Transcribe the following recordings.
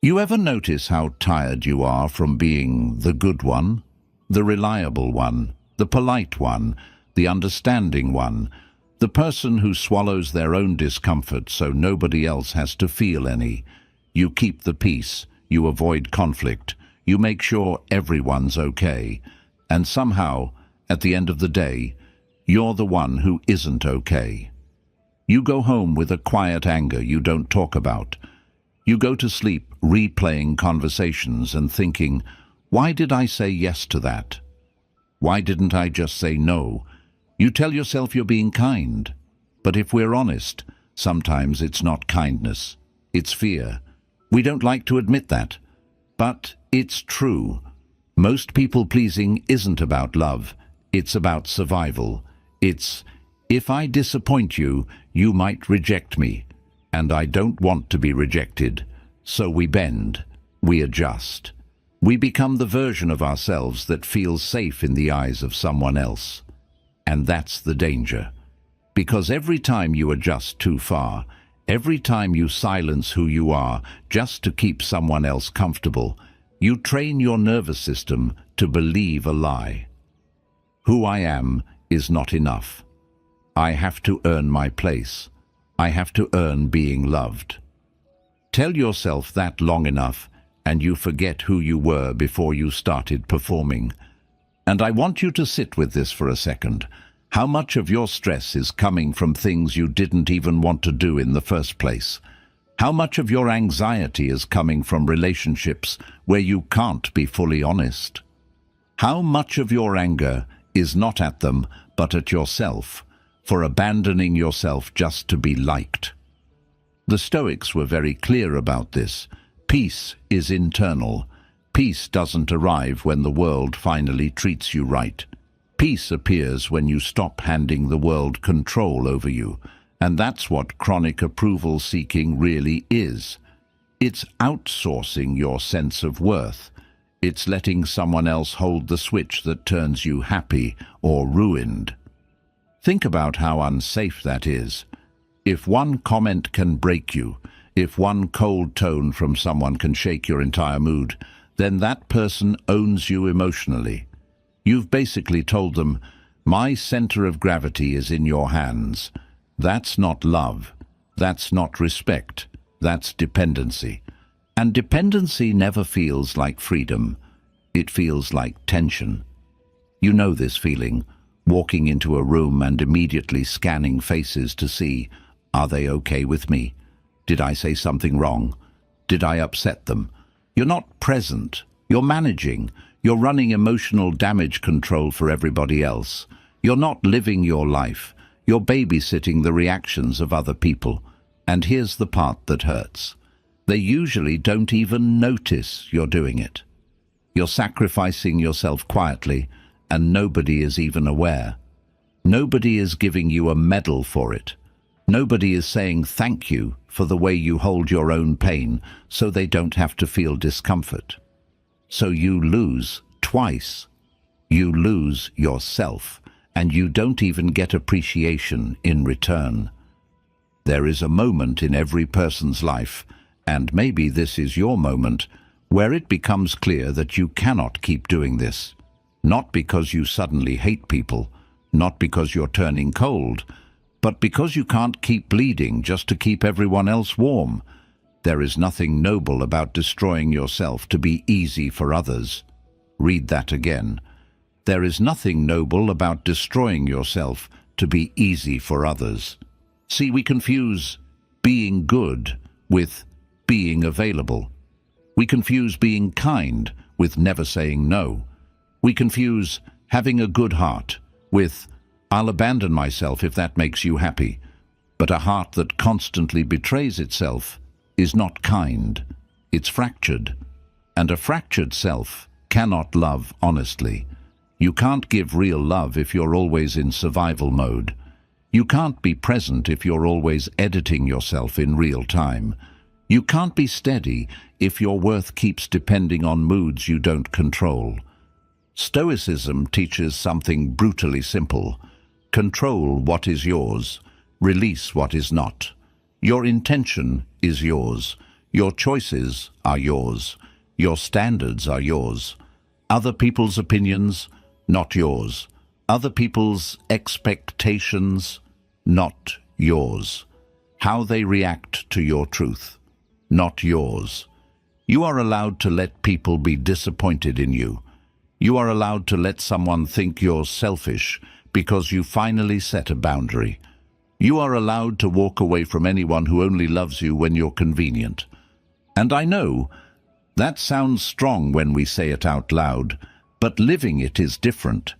You ever notice how tired you are from being the good one, the reliable one, the polite one, the understanding one, the person who swallows their own discomfort so nobody else has to feel any? You keep the peace, you avoid conflict, you make sure everyone's okay, and somehow, at the end of the day, you're the one who isn't okay. You go home with a quiet anger you don't talk about. You go to sleep replaying conversations and thinking, why did I say yes to that? Why didn't I just say no? You tell yourself you're being kind. But if we're honest, sometimes it's not kindness, it's fear. We don't like to admit that, but it's true. Most people-pleasing isn't about love, it's about survival. It's, if I disappoint you, you might reject me, and I don't want to be rejected. So we bend, we adjust. We become the version of ourselves that feels safe in the eyes of someone else. And that's the danger. Because every time you adjust too far, every time you silence who you are just to keep someone else comfortable, you train your nervous system to believe a lie. Who I am is not enough. I have to earn my place. I have to earn being loved. Tell yourself that long enough, and you forget who you were before you started performing. And I want you to sit with this for a second. How much of your stress is coming from things you didn't even want to do in the first place? How much of your anxiety is coming from relationships where you can't be fully honest? How much of your anger is not at them, but at yourself, for abandoning yourself just to be liked? The Stoics were very clear about this. Peace is internal. Peace doesn't arrive when the world finally treats you right. Peace appears when you stop handing the world control over you, and that's what chronic approval seeking really is. It's outsourcing your sense of worth. It's letting someone else hold the switch that turns you happy or ruined. Think about how unsafe that is. If one comment can break you, if one cold tone from someone can shake your entire mood, then that person owns you emotionally. You've basically told them, my center of gravity is in your hands. That's not love. That's not respect. That's dependency. And dependency never feels like freedom. It feels like tension. You know this feeling, walking into a room and immediately scanning faces to see, are they okay with me? Did I say something wrong? Did I upset them? You're not present. You're managing. You're running emotional damage control for everybody else. You're not living your life. You're babysitting the reactions of other people. And here's the part that hurts. They usually don't even notice you're doing it. You're sacrificing yourself quietly, and nobody is even aware. Nobody is giving you a medal for it. Nobody is saying thank you for the way you hold your own pain so they don't have to feel discomfort. So you lose twice. You lose yourself, and you don't even get appreciation in return. There is a moment in every person's life, and maybe this is your moment, where it becomes clear that you cannot keep doing this. Not because you suddenly hate people, not because you're turning cold, but because you can't keep bleeding just to keep everyone else warm. There is nothing noble about destroying yourself to be easy for others. Read that again. There is nothing noble about destroying yourself to be easy for others. See, we confuse being good with being available. We confuse being kind with never saying no. We confuse having a good heart with I'll abandon myself if that makes you happy. But a heart that constantly betrays itself is not kind. It's fractured. And a fractured self cannot love honestly. You can't give real love if you're always in survival mode. You can't be present if you're always editing yourself in real time. You can't be steady if your worth keeps depending on moods you don't control. Stoicism teaches something brutally simple. Control what is yours. Release what is not. Your intention is yours. Your choices are yours. Your standards are yours. Other people's opinions, not yours. Other people's expectations, not yours. How they react to your truth, not yours. You are allowed to let people be disappointed in you. You are allowed to let someone think you're selfish because you finally set a boundary. You are allowed to walk away from anyone who only loves you when you're convenient. And I know that sounds strong when we say it out loud, but living it is different.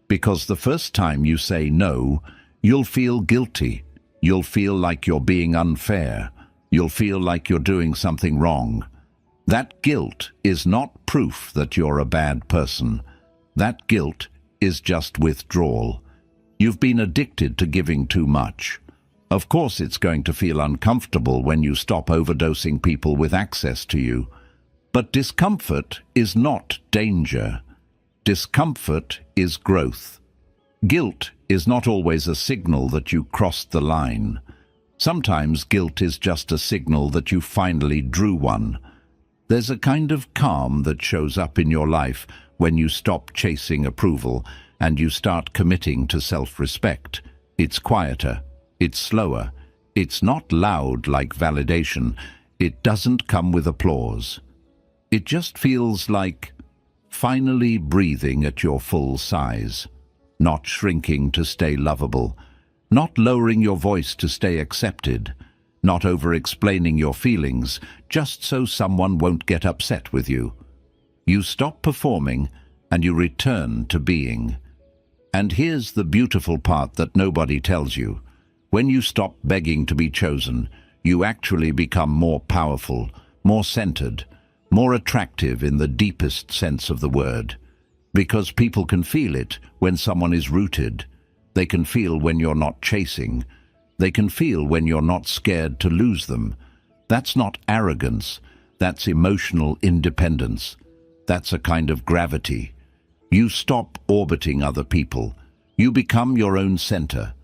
Because the first time you say no, you'll feel guilty. You'll feel like you're being unfair. You'll feel like you're doing something wrong. That guilt is not proof that you're a bad person. That guilt is just withdrawal. You've been addicted to giving too much. Of course it's going to feel uncomfortable when you stop overdosing people with access to you. But discomfort is not danger. Discomfort is growth. Guilt is not always a signal that you crossed the line. Sometimes guilt is just a signal that you finally drew one. There's a kind of calm that shows up in your life when you stop chasing approval and you start committing to self-respect. It's quieter. It's slower. It's not loud like validation. It doesn't come with applause. It just feels like finally breathing at your full size, not shrinking to stay lovable, not lowering your voice to stay accepted, not over-explaining your feelings just so someone won't get upset with you. You stop performing and you return to being. And here's the beautiful part that nobody tells you. When you stop begging to be chosen, you actually become more powerful, more centered, more attractive in the deepest sense of the word. Because people can feel it when someone is rooted. They can feel when you're not chasing. They can feel when you're not scared to lose them. That's not arrogance. That's emotional independence. That's a kind of gravity. You stop orbiting other people. You become your own center.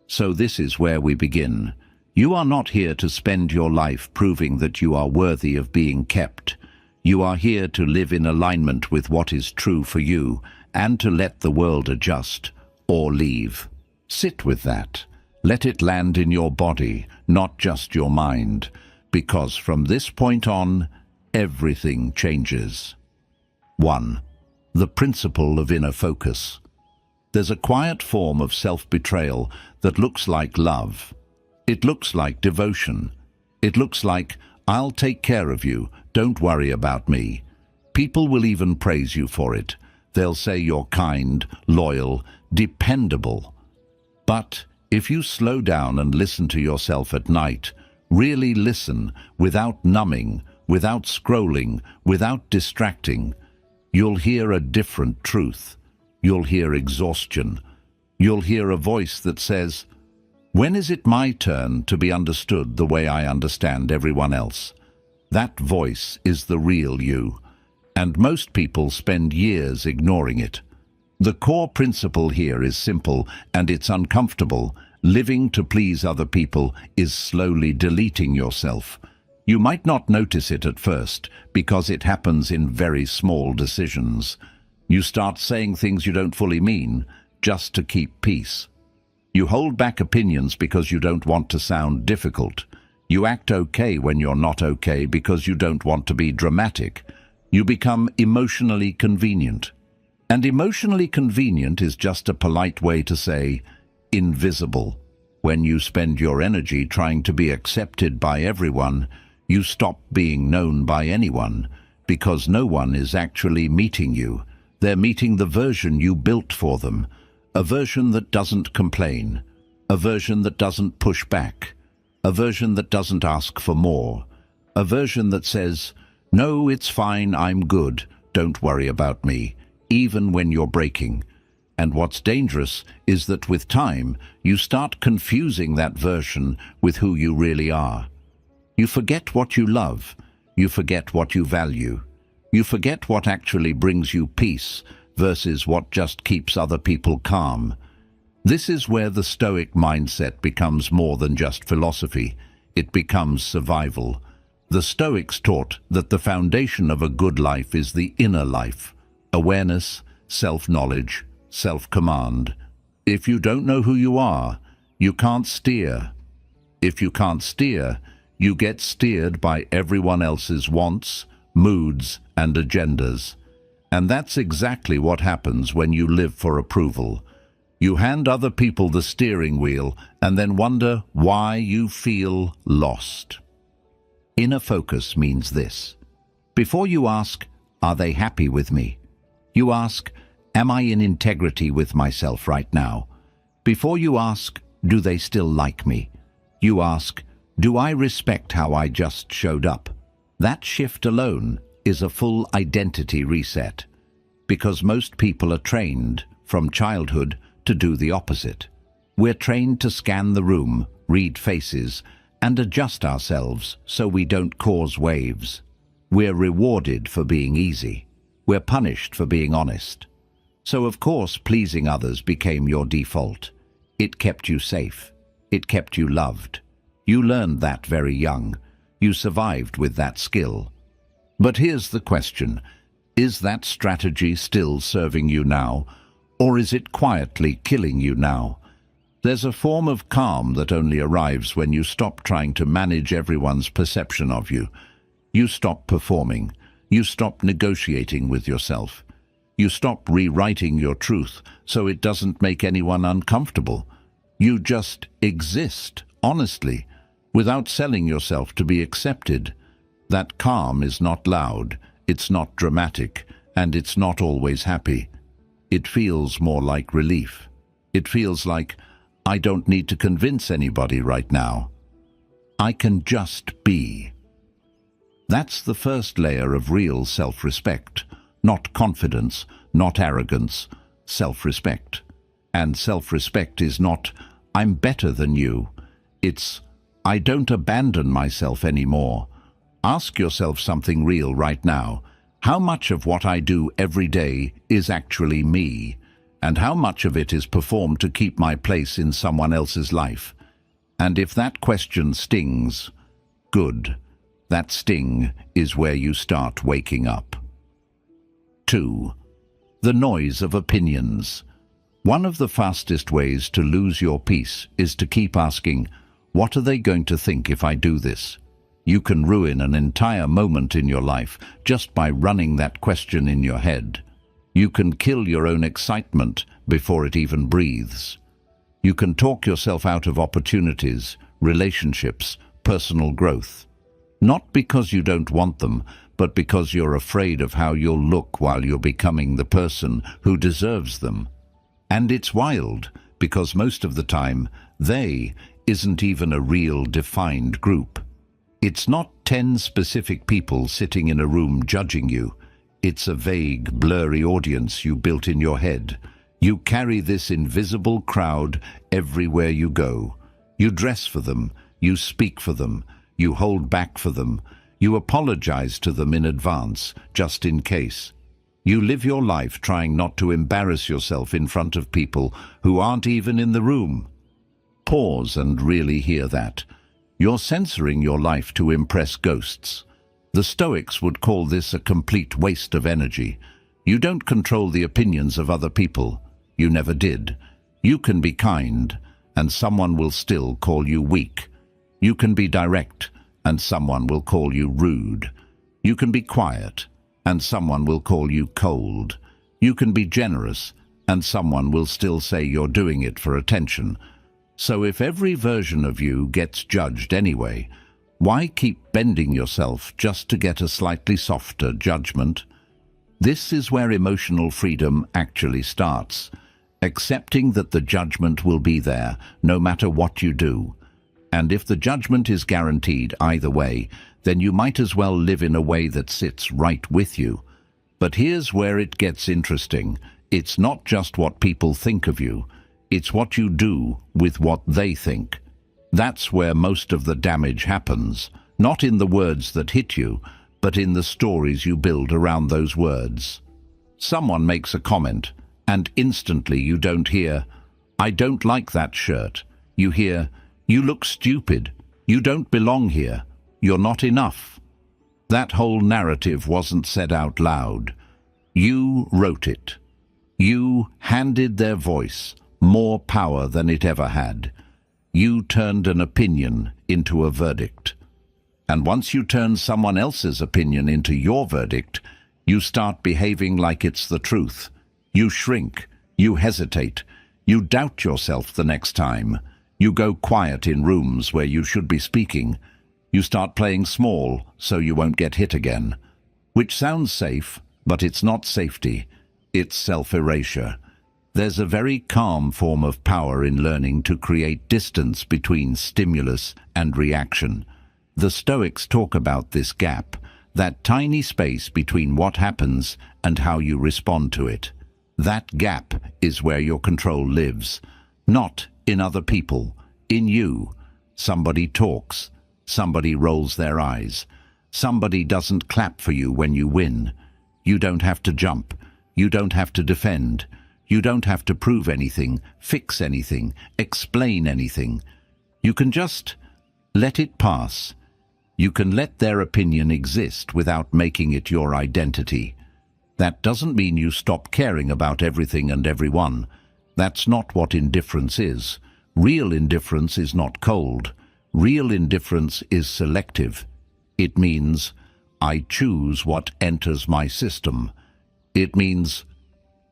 So this is where we begin. You are not here to spend your life proving that you are worthy of being kept. You are here to live in alignment with what is true for you and to let the world adjust or leave. Sit with that. Let it land in your body, not just your mind, because from this point on, everything changes. 1. The principle of inner focus. There's a quiet form of self-betrayal that looks like love. It looks like devotion. It looks like, I'll take care of you, don't worry about me. People will even praise you for it. They'll say you're kind, loyal, dependable. But if you slow down and listen to yourself at night, really listen, without numbing, without scrolling, without distracting, you'll hear a different truth. You'll hear exhaustion. You'll hear a voice that says, when is it my turn to be understood the way I understand everyone else? That voice is the real you, and most people spend years ignoring it. The core principle here is simple, and it's uncomfortable. Living to please other people is slowly deleting yourself. You might not notice it at first, because it happens in very small decisions. You start saying things you don't fully mean, just to keep peace. You hold back opinions because you don't want to sound difficult. You act okay when you're not okay because you don't want to be dramatic. You become emotionally convenient. And emotionally convenient is just a polite way to say invisible. When you spend your energy trying to be accepted by everyone, you stop being known by anyone, because no one is actually meeting you. They're meeting the version you built for them. A version that doesn't complain, a version that doesn't push back, a version that doesn't ask for more, a version that says, no, it's fine, I'm good, don't worry about me, even when you're breaking. And what's dangerous is that with time, you start confusing that version with who you really are. You forget what you love, you forget what you value, you forget what actually brings you peace, versus what just keeps other people calm. This is where the Stoic mindset becomes more than just philosophy. It becomes survival. The Stoics taught that the foundation of a good life is the inner life: awareness, self-knowledge, self-command. If you don't know who you are, you can't steer. If you can't steer, you get steered by everyone else's wants, moods, and agendas. And that's exactly what happens when you live for approval. You hand other people the steering wheel and then wonder why you feel lost. Inner focus means this: before you ask, "Are they happy with me?" you ask, "Am I in integrity with myself right now?" Before you ask, "Do they still like me?" you ask, "Do I respect how I just showed up?" That shift alone is a full identity reset, because most people are trained from childhood to do the opposite. We're trained to scan the room, read faces, and adjust ourselves so we don't cause waves. We're rewarded for being easy. We're punished for being honest. So of course pleasing others became your default. It kept you safe. It kept you loved. You learned that very young. You survived with that skill. But here's the question: is that strategy still serving you now, or is it quietly killing you now? There's a form of calm that only arrives when you stop trying to manage everyone's perception of you. You stop performing. You stop negotiating with yourself. You stop rewriting your truth so it doesn't make anyone uncomfortable. You just exist, honestly, without selling yourself to be accepted. That calm is not loud, it's not dramatic, and it's not always happy. It feels more like relief. It feels like, I don't need to convince anybody right now. I can just be. That's the first layer of real self-respect. Not confidence, not arrogance, self-respect. And self-respect is not, I'm better than you. It's, I don't abandon myself anymore. Ask yourself something real right now. How much of what I do every day is actually me? And how much of it is performed to keep my place in someone else's life? And if that question stings, good. That sting is where you start waking up. 2. The noise of opinions. One of the fastest ways to lose your peace is to keep asking, what are they going to think if I do this? You can ruin an entire moment in your life just by running that question in your head. You can kill your own excitement before it even breathes. You can talk yourself out of opportunities, relationships, personal growth. Not because you don't want them, but because you're afraid of how you'll look while you're becoming the person who deserves them. And it's wild, because most of the time, they isn't even a real defined group. It's not 10 specific people sitting in a room judging you. It's a vague, blurry audience you built in your head. You carry this invisible crowd everywhere you go. You dress for them, you speak for them, you hold back for them, you apologize to them in advance, just in case. You live your life trying not to embarrass yourself in front of people who aren't even in the room. Pause and really hear that. You're censoring your life to impress ghosts. The Stoics would call this a complete waste of energy. You don't control the opinions of other people. You never did. You can be kind, and someone will still call you weak. You can be direct, and someone will call you rude. You can be quiet, and someone will call you cold. You can be generous, and someone will still say you're doing it for attention. So if every version of you gets judged anyway, why keep bending yourself just to get a slightly softer judgment? This is where emotional freedom actually starts. Accepting that the judgment will be there, no matter what you do. And if the judgment is guaranteed either way, then you might as well live in a way that sits right with you. But here's where it gets interesting. It's not just what people think of you. It's what you do with what they think. That's where most of the damage happens, not in the words that hit you, but in the stories you build around those words. Someone makes a comment, and instantly you don't hear, I don't like that shirt. You hear, you look stupid. You don't belong here. You're not enough. That whole narrative wasn't said out loud. You wrote it. You handed their voice more power than it ever had. You turned an opinion into a verdict. And once you turn someone else's opinion into your verdict, you start behaving like it's the truth. You shrink. You hesitate. You doubt yourself the next time. You go quiet in rooms where you should be speaking. You start playing small so you won't get hit again. Which sounds safe, but it's not safety. It's self-erasure. There's a very calm form of power in learning to create distance between stimulus and reaction. The Stoics talk about this gap, that tiny space between what happens and how you respond to it. That gap is where your control lives. Not in other people, in you. Somebody talks. Somebody rolls their eyes. Somebody doesn't clap for you when you win. You don't have to jump. You don't have to defend. You don't have to prove anything, fix anything, explain anything. You can just let it pass. You can let their opinion exist without making it your identity. That doesn't mean you stop caring about everything and everyone. That's not what indifference is. Real indifference is not cold. Real indifference is selective. It means I choose what enters my system. It means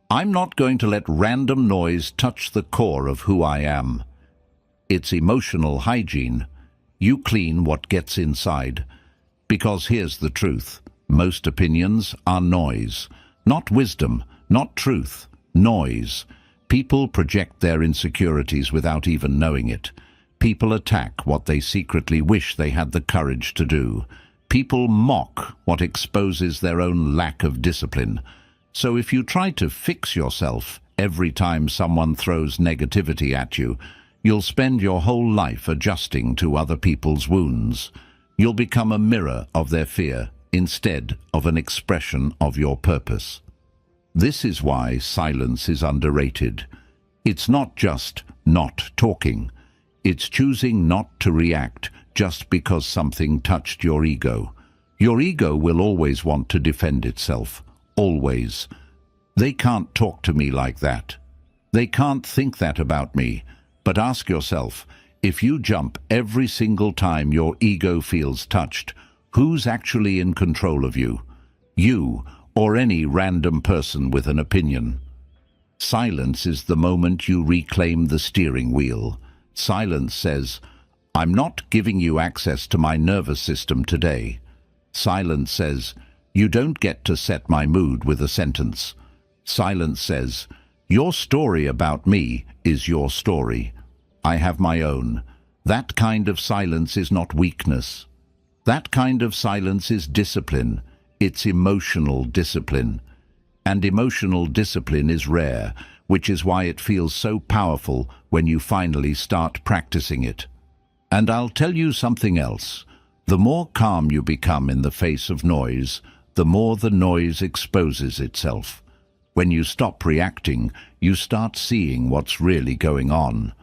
I'm not going to let random noise touch the core of who I am. It's emotional hygiene. You clean what gets inside. Because here's the truth. Most opinions are noise. Not wisdom, not truth. Noise. People project their insecurities without even knowing it. People attack what they secretly wish they had the courage to do. People mock what exposes their own lack of discipline. So if you try to fix yourself every time someone throws negativity at you, you'll spend your whole life adjusting to other people's wounds. You'll become a mirror of their fear instead of an expression of your purpose. This is why silence is underrated. It's not just not talking. It's choosing not to react just because something touched your ego. Your ego will always want to defend itself. Always. They can't talk to me like that. They can't think that about me. But ask yourself, if you jump every single time your ego feels touched, who's actually in control of you? You or any random person with an opinion? Silence is the moment you reclaim the steering wheel. Silence says, I'm not giving you access to my nervous system today. Silence says, you don't get to set my mood with a sentence. Silence says, your story about me is your story. I have my own. That kind of silence is not weakness. That kind of silence is discipline. It's emotional discipline. And emotional discipline is rare, which is why it feels so powerful when you finally start practicing it. And I'll tell you something else. The more calm you become in the face of noise, the more the noise exposes itself. When you stop reacting, you start seeing what's really going on.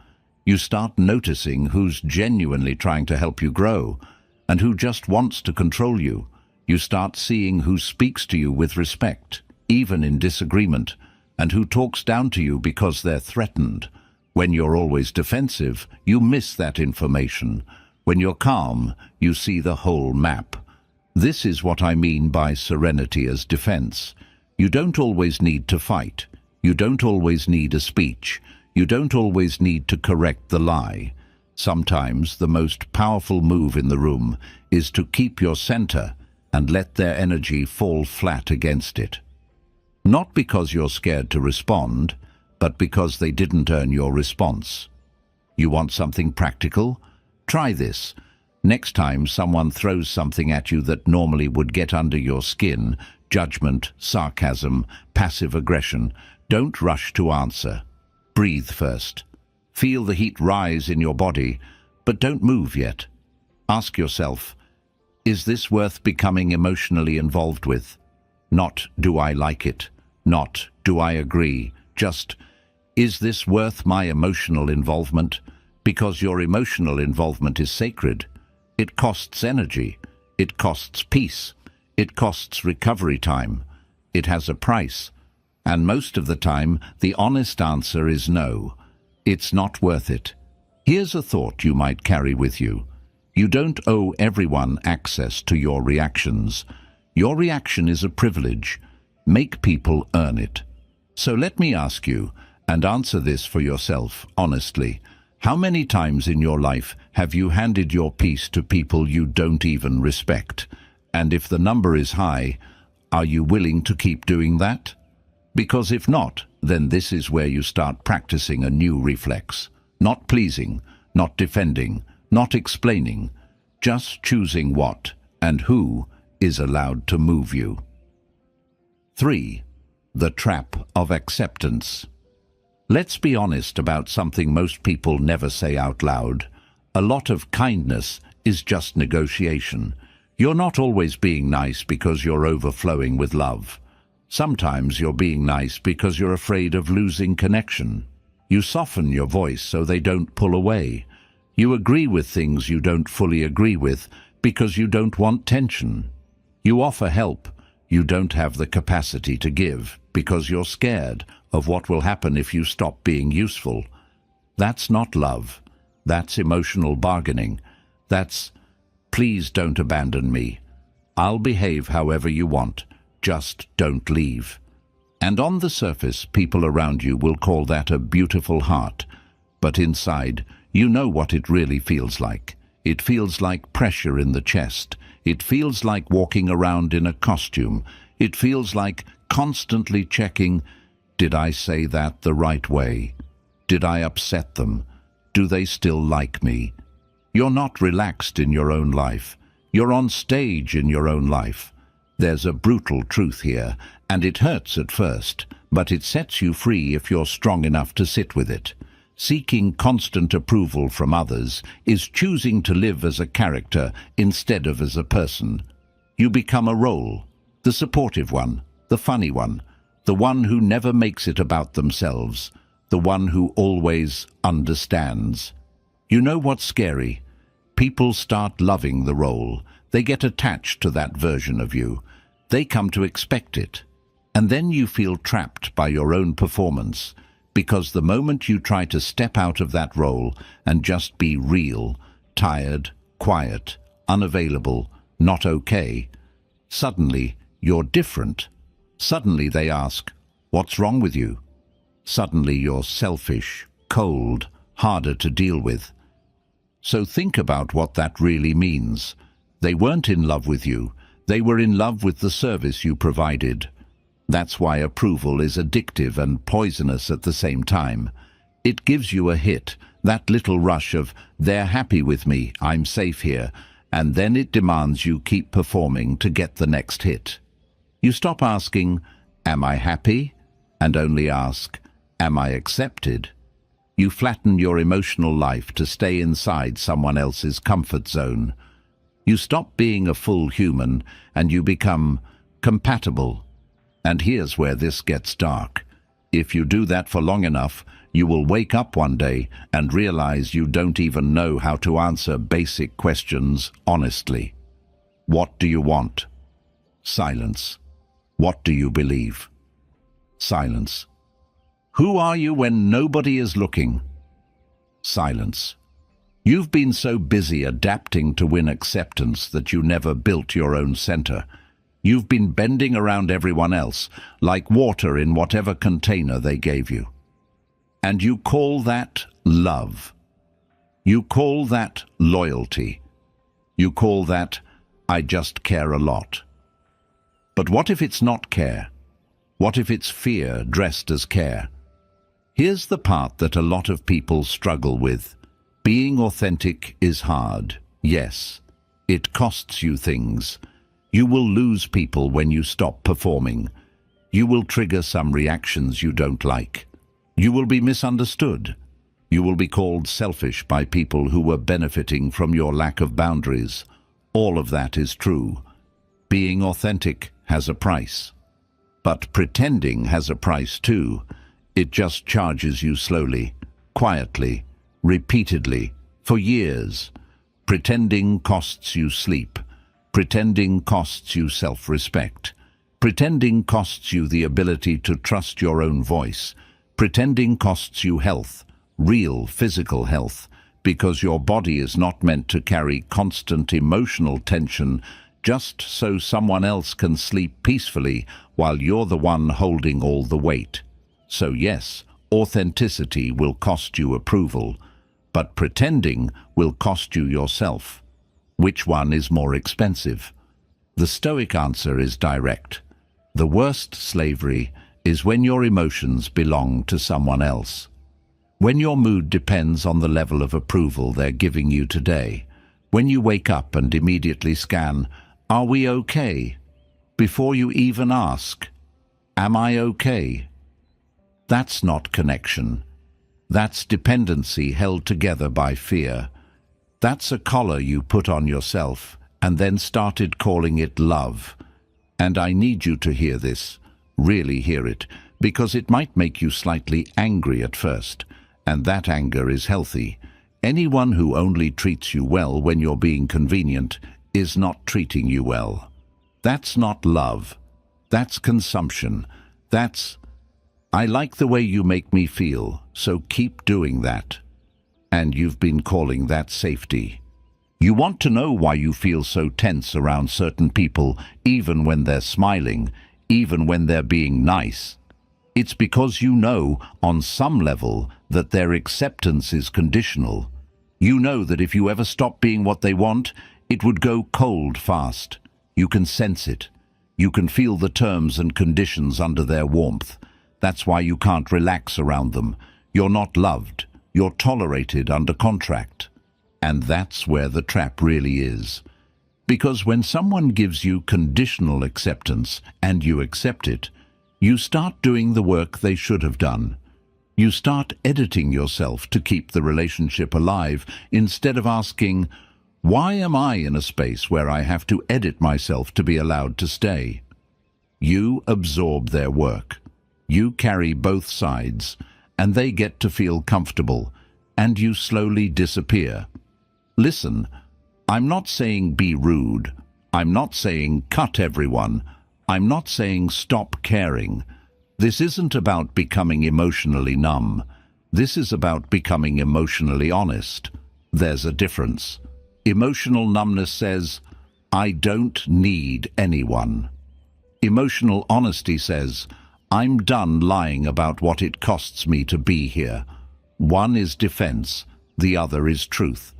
You start noticing who's genuinely trying to help you grow and who just wants to control you. You start seeing who speaks to you with respect, even in disagreement, and who talks down to you because they're threatened. When you're always defensive, you miss that information. When you're calm, you see the whole map. This is what I mean by serenity as defense. You don't always need to fight. You don't always need a speech. You don't always need to correct the lie. Sometimes the most powerful move in the room is to keep your center and let their energy fall flat against it. Not because you're scared to respond, but because they didn't earn your response. You want something practical? Try this. Next time someone throws something at you that normally would get under your skin, judgment, sarcasm, passive aggression, don't rush to answer. Breathe first. Feel the heat rise in your body, but don't move yet. Ask yourself, is this worth becoming emotionally involved with? Not, do I like it? Not, do I agree? Just, is this worth my emotional involvement? Because your emotional involvement is sacred. It costs energy. It costs peace. It costs recovery time. It has a price. And most of the time, the honest answer is no. It's not worth it. Here's a thought you might carry with you. You don't owe everyone access to your reactions. Your reaction is a privilege. Make people earn it. So let me ask you, and answer this for yourself, honestly. How many times in your life have you handed your peace to people you don't even respect? And if the number is high, are you willing to keep doing that? Because if not, then this is where you start practicing a new reflex. Not pleasing, not defending, not explaining, just choosing what and who is allowed to move you. 3. The trap of acceptance. Let's be honest about something most people never say out loud. A lot of kindness is just negotiation. You're not always being nice because you're overflowing with love. Sometimes you're being nice because you're afraid of losing connection. You soften your voice so they don't pull away. You agree with things you don't fully agree with because you don't want tension. You offer help you don't have the capacity to give because you're scared of what will happen if you stop being useful. That's not love. That's emotional bargaining. That's, please don't abandon me. I'll behave however you want. Just don't leave. And on the surface, people around you will call that a beautiful heart. But inside, you know what it really feels like. It feels like pressure in the chest. It feels like walking around in a costume. It feels like constantly checking, did I say that the right way? Did I upset them? Do they still like me? You're not relaxed in your own life. You're on stage in your own life. There's a brutal truth here, and it hurts at first, but it sets you free if you're strong enough to sit with it. Seeking constant approval from others is choosing to live as a character instead of as a person. You become a role, the supportive one, the funny one, the one who never makes it about themselves, the one who always understands. You know what's scary? People start loving the role. They get attached to that version of you. They come to expect it. And then you feel trapped by your own performance, because the moment you try to step out of that role and just be real, tired, quiet, unavailable, not okay, suddenly you're different. Suddenly they ask, what's wrong with you? Suddenly you're selfish, cold, harder to deal with. So think about what that really means. They weren't in love with you. They were in love with the service you provided. That's why approval is addictive and poisonous at the same time. It gives you a hit, that little rush of, they're happy with me, I'm safe here, and then it demands you keep performing to get the next hit. You stop asking, am I happy? And only ask, am I accepted? You flatten your emotional life to stay inside someone else's comfort zone. You stop being a full human and you become compatible. And here's where this gets dark. If you do that for long enough, you will wake up one day and realize you don't even know how to answer basic questions honestly. What do you want? Silence. What do you believe? Silence. Who are you when nobody is looking? Silence. You've been so busy adapting to win acceptance that you never built your own center. You've been bending around everyone else, like water in whatever container they gave you. And you call that love. You call that loyalty. You call that, I just care a lot. But what if it's not care? What if it's fear dressed as care? Here's the part that a lot of people struggle with. Being authentic is hard. Yes, it costs you things. You will lose people when you stop performing. You will trigger some reactions you don't like. You will be misunderstood. You will be called selfish by people who were benefiting from your lack of boundaries. All of that is true. Being authentic has a price. But pretending has a price too. It just charges you slowly, quietly, repeatedly, for years. Pretending costs you sleep. Pretending costs you self-respect. Pretending costs you the ability to trust your own voice. Pretending costs you health, real physical health, because your body is not meant to carry constant emotional tension just so someone else can sleep peacefully while you're the one holding all the weight. So yes, authenticity will cost you approval, but pretending will cost you yourself. Which one is more expensive? The Stoic answer is direct. The worst slavery is when your emotions belong to someone else. When your mood depends on the level of approval they're giving you today. When you wake up and immediately scan, "Are we okay?" before you even ask, "Am I okay?" That's not connection. That's dependency held together by fear. That's a collar you put on yourself and then started calling it love. And I need you to hear this, really hear it, because it might make you slightly angry at first, and that anger is healthy. Anyone who only treats you well when you're being convenient is not treating you well. That's not love. That's consumption. That's, "I like the way you make me feel, so keep doing that." And you've been calling that safety. You want to know why you feel so tense around certain people, even when they're smiling, even when they're being nice. It's because you know, on some level, that their acceptance is conditional. You know that if you ever stop being what they want, it would go cold fast. You can sense it. You can feel the terms and conditions under their warmth. That's why you can't relax around them. You're not loved. You're tolerated under contract. And that's where the trap really is. Because when someone gives you conditional acceptance and you accept it, you start doing the work they should have done. You start editing yourself to keep the relationship alive instead of asking, "Why am I in a space where I have to edit myself to be allowed to stay?" You absorb their work. You carry both sides, and they get to feel comfortable, and you slowly disappear. Listen, I'm not saying be rude. I'm not saying cut everyone. I'm not saying stop caring. This isn't about becoming emotionally numb. This is about becoming emotionally honest. There's a difference. Emotional numbness says, "I don't need anyone." Emotional honesty says, "I'm done lying about what it costs me to be here." One is defense, the other is truth.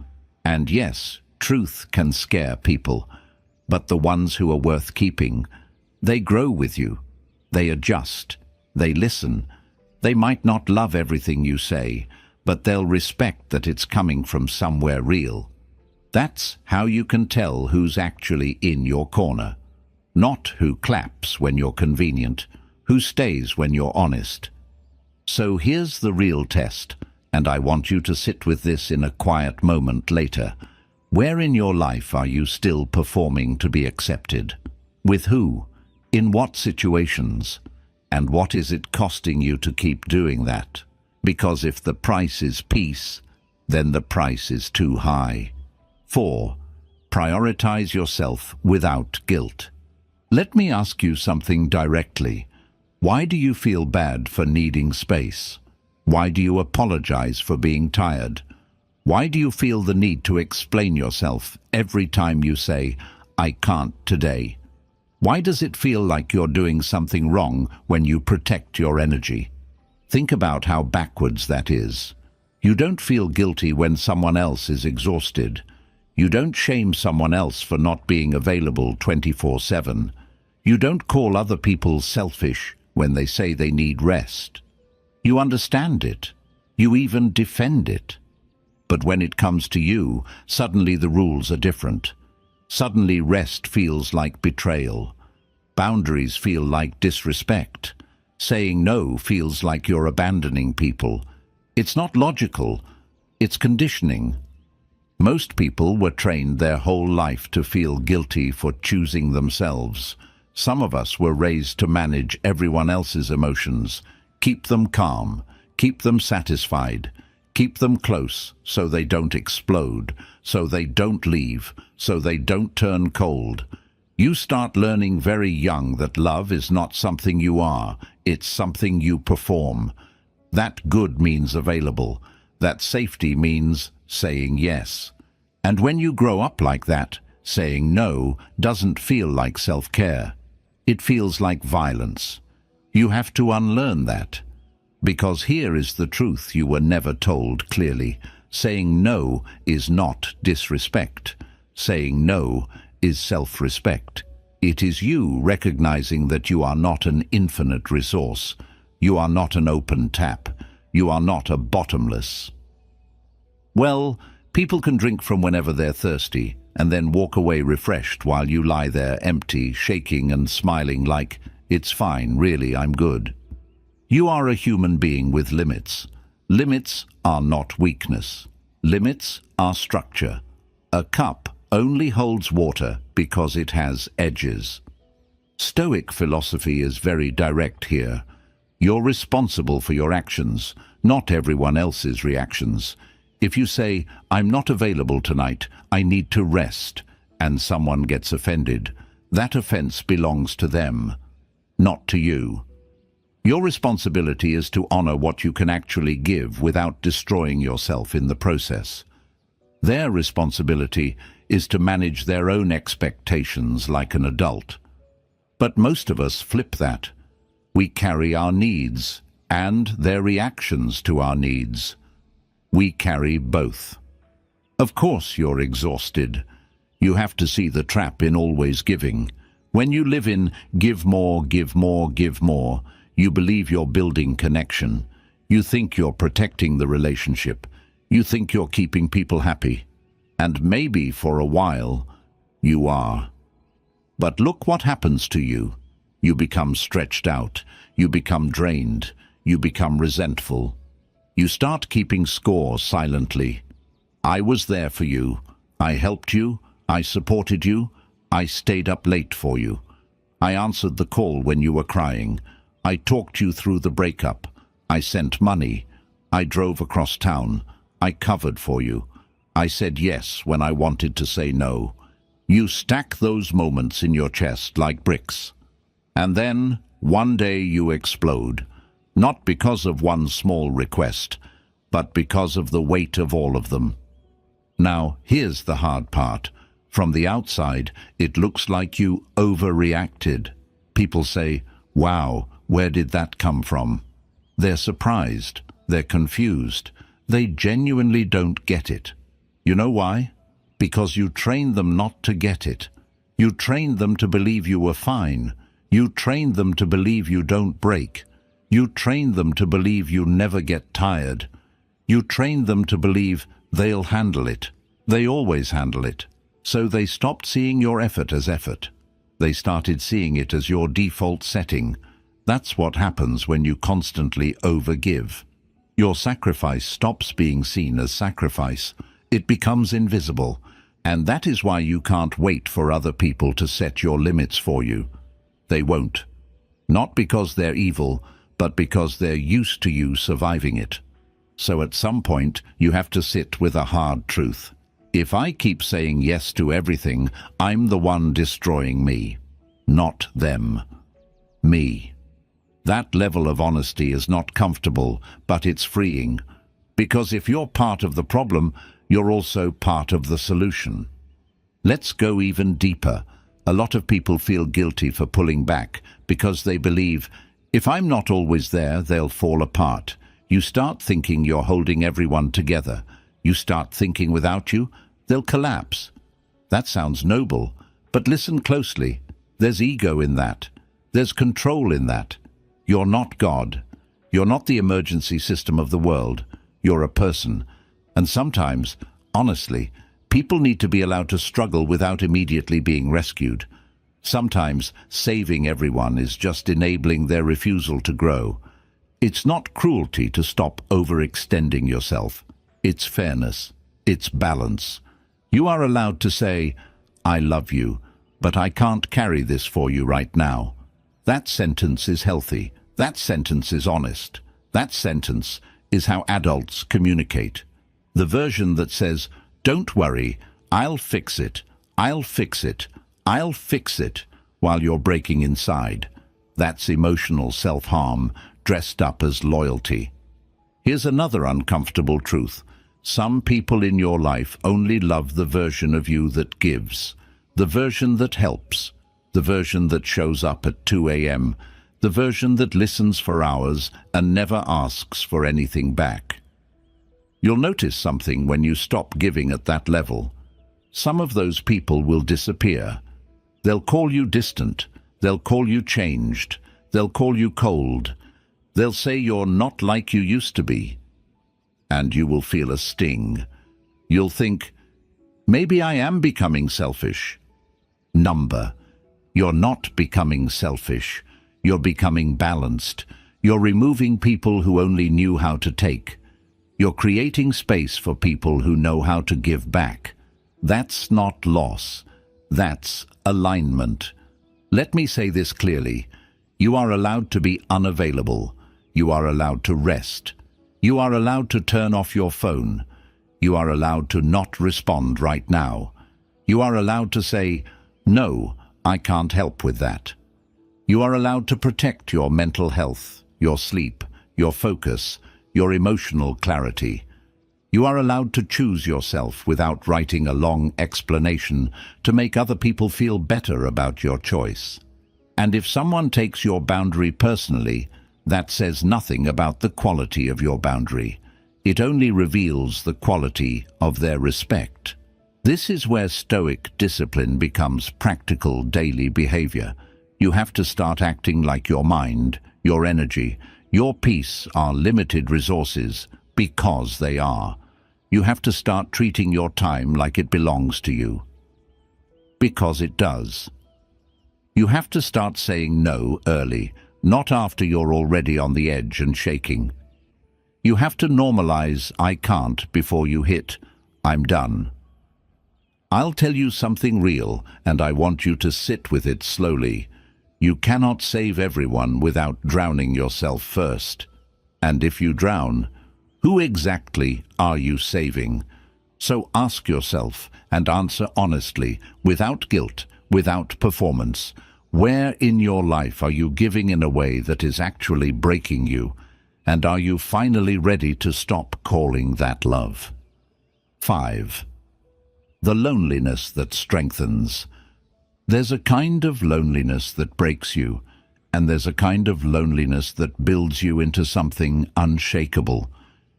And yes, truth can scare people, but the ones who are worth keeping, they grow with you. They adjust. They listen. They might not love everything you say, but they'll respect that it's coming from somewhere real. That's how you can tell who's actually in your corner. Not who claps when you're convenient, who stays when you're honest. So here's the real test, and I want you to sit with this in a quiet moment later. Where in your life are you still performing to be accepted? With who? In what situations? And what is it costing you to keep doing that? Because if the price is peace, then the price is too high. 4. Prioritize yourself without guilt. Let me ask you something directly. Why do you feel bad for needing space? Why do you apologize for being tired? Why do you feel the need to explain yourself every time you say, "I can't today"? Why does it feel like you're doing something wrong when you protect your energy? Think about how backwards that is. You don't feel guilty when someone else is exhausted. You don't shame someone else for not being available 24/7. You don't call other people selfish when they say they need rest. You understand it. You even defend it. But when it comes to you, suddenly the rules are different. Suddenly rest feels like betrayal. Boundaries feel like disrespect. Saying no feels like you're abandoning people. It's not logical. It's conditioning. Most people were trained their whole life to feel guilty for choosing themselves. Some of us were raised to manage everyone else's emotions, keep them calm, keep them satisfied, Keep them close so they don't explode, so they don't leave, so they don't turn cold. You start learning very young that love is not something you are, it's something you perform. That good means available. That safety means saying yes. And when you grow up like that, saying no doesn't feel like self-care. It feels like violence. You have to unlearn that. Because here is the truth you were never told clearly. Saying no is not disrespect. Saying no is self-respect. It is you recognizing that you are not an infinite resource. You are not an open tap. You are not a bottomless. Well, people can drink from whenever they're thirsty and then walk away refreshed while you lie there empty, shaking and smiling like, "It's fine, really, I'm good." You are a human being with limits. Limits are not weakness. Limits are structure. A cup only holds water because it has edges. Stoic philosophy is very direct here. You're responsible for your actions, not everyone else's reactions. If you say, "I'm not available tonight, I need to rest," and someone gets offended, that offense belongs to them, not to you. Your responsibility is to honor what you can actually give without destroying yourself in the process. Their responsibility is to manage their own expectations like an adult. But most of us flip that. We carry our needs and their reactions to our needs. We carry both. Of course you're exhausted. You have to see the trap in always giving. When you live in give more, give more, give more, you believe you're building connection. You think you're protecting the relationship. You think you're keeping people happy. And maybe for a while, you are. But look what happens to you. You become stretched out. You become drained. You become resentful. You start keeping score silently. I was there for you. I helped you. I supported you. I stayed up late for you. I answered the call when you were crying. I talked you through the breakup. I sent money. I drove across town. I covered for you. I said yes when I wanted to say no. You stack those moments in your chest like bricks. And then, one day you explode. Not because of one small request, but because of the weight of all of them. Now, here's the hard part. From the outside, it looks like you overreacted. People say, "Wow, where did that come from?" They're surprised. They're confused. They genuinely don't get it. You know why? Because you trained them not to get it. You trained them to believe you were fine. You trained them to believe you don't break. You trained them to believe you never get tired. You trained them to believe they'll handle it. They always handle it. So they stopped seeing your effort as effort. They started seeing it as your default setting. That's what happens when you constantly overgive. Your sacrifice stops being seen as sacrifice. It becomes invisible. And that is why you can't wait for other people to set your limits for you. They won't. Not because they're evil, but because they're used to you surviving it. So at some point, you have to sit with a hard truth. If I keep saying yes to everything, I'm the one destroying me, not them. Me. That level of honesty is not comfortable, but it's freeing. Because if you're part of the problem, you're also part of the solution. Let's go even deeper. A lot of people feel guilty for pulling back because they believe, if I'm not always there, they'll fall apart. You start thinking you're holding everyone together. You start thinking without you, they'll collapse. That sounds noble, but listen closely. There's ego in that. There's control in that. You're not God. You're not the emergency system of the world. You're a person. And sometimes, honestly, people need to be allowed to struggle without immediately being rescued. Sometimes saving everyone is just enabling their refusal to grow. It's not cruelty to stop overextending yourself. It's fairness. It's balance. You are allowed to say, "I love you, but I can't carry this for you right now." That sentence is healthy. That sentence is honest. That sentence is how adults communicate. The version that says, "Don't worry, I'll fix it, I'll fix it, I'll fix it," while you're breaking inside. That's emotional self-harm dressed up as loyalty. Here's another uncomfortable truth. Some people in your life only love the version of you that gives, the version that helps, the version that shows up at 2 a.m., the version that listens for hours and never asks for anything back. You'll notice something when you stop giving at that level. Some of those people will disappear. They'll call you distant. They'll call you changed. They'll call you cold. They'll say you're not like you used to be. And you will feel a sting. You'll think, maybe I am becoming selfish. Number. You're not becoming selfish. You're becoming balanced. You're removing people who only knew how to take. You're creating space for people who know how to give back. That's not loss. That's alignment. Let me say this clearly. You are allowed to be unavailable. You are allowed to rest. You are allowed to turn off your phone. You are allowed to not respond right now. You are allowed to say, "No, I can't help with that." You are allowed to protect your mental health, your sleep, your focus, your emotional clarity. You are allowed to choose yourself without writing a long explanation to make other people feel better about your choice. And if someone takes your boundary personally, that says nothing about the quality of your boundary. It only reveals the quality of their respect. This is where Stoic discipline becomes practical daily behavior. You have to start acting like your mind, your energy, your peace are limited resources because they are. You have to start treating your time like it belongs to you. Because it does. You have to start saying no early, not after you're already on the edge and shaking. You have to normalize "I can't" before you hit "I'm done." I'll tell you something real, and I want you to sit with it slowly. You cannot save everyone without drowning yourself first. And if you drown, who exactly are you saving? So ask yourself and answer honestly, without guilt, without performance. Where in your life are you giving in a way that is actually breaking you? And are you finally ready to stop calling that love? 5. The loneliness that strengthens. There's a kind of loneliness that breaks you, and there's a kind of loneliness that builds you into something unshakable.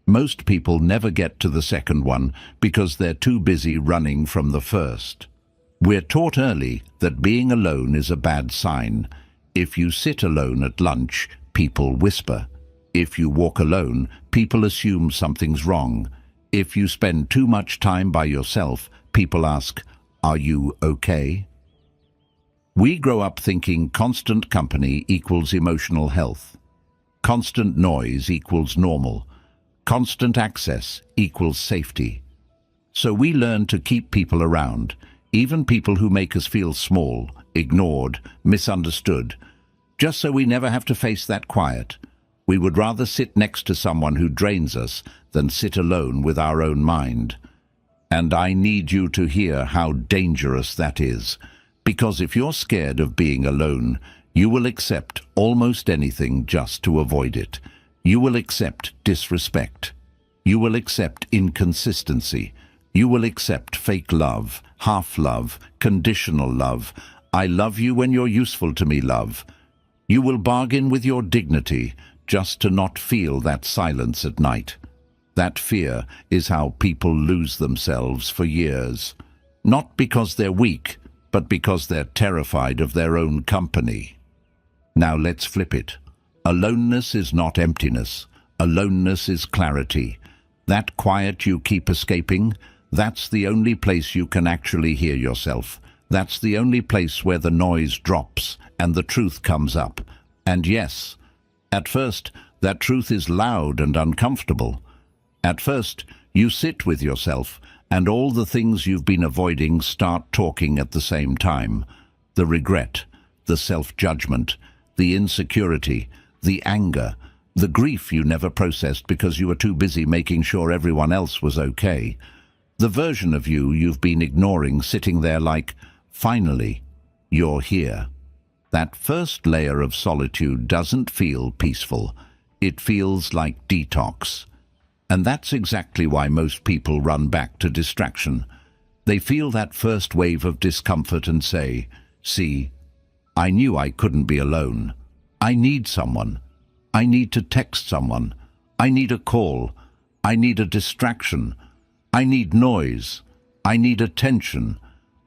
Most people never get to the second one because they're too busy running from the first. We're taught early that being alone is a bad sign. If you sit alone at lunch, people whisper. If you walk alone, people assume something's wrong. If you spend too much time by yourself, people ask, "Are you okay?" We grow up thinking constant company equals emotional health. Constant noise equals normal. Constant access equals safety. So we learn to keep people around, even people who make us feel small, ignored, misunderstood, just so we never have to face that quiet. We would rather sit next to someone who drains us than sit alone with our own mind. And I need you to hear how dangerous that is. Because if you're scared of being alone, you will accept almost anything just to avoid it. You will accept disrespect. You will accept inconsistency. You will accept fake love, half love, conditional love. "I love you when you're useful to me, love." You will bargain with your dignity just to not feel that silence at night. That fear is how people lose themselves for years. Not because they're weak, but because they're terrified of their own company. Now let's flip it. Aloneness is not emptiness. Aloneness is clarity. That quiet you keep escaping, that's the only place you can actually hear yourself. That's the only place where the noise drops and the truth comes up. And yes, at first, that truth is loud and uncomfortable. At first, you sit with yourself, and all the things you've been avoiding start talking at the same time. The regret, the self-judgment, the insecurity, the anger, The grief you never processed because you were too busy making sure everyone else was okay. The version of you you've been ignoring, sitting there like, finally, you're here. That first layer of solitude doesn't feel peaceful. It feels like detox. And that's exactly why most people run back to distraction. They feel that first wave of discomfort and say, see, I knew I couldn't be alone. I need someone. I need to text someone. I need a call. I need a distraction. I need noise. I need attention.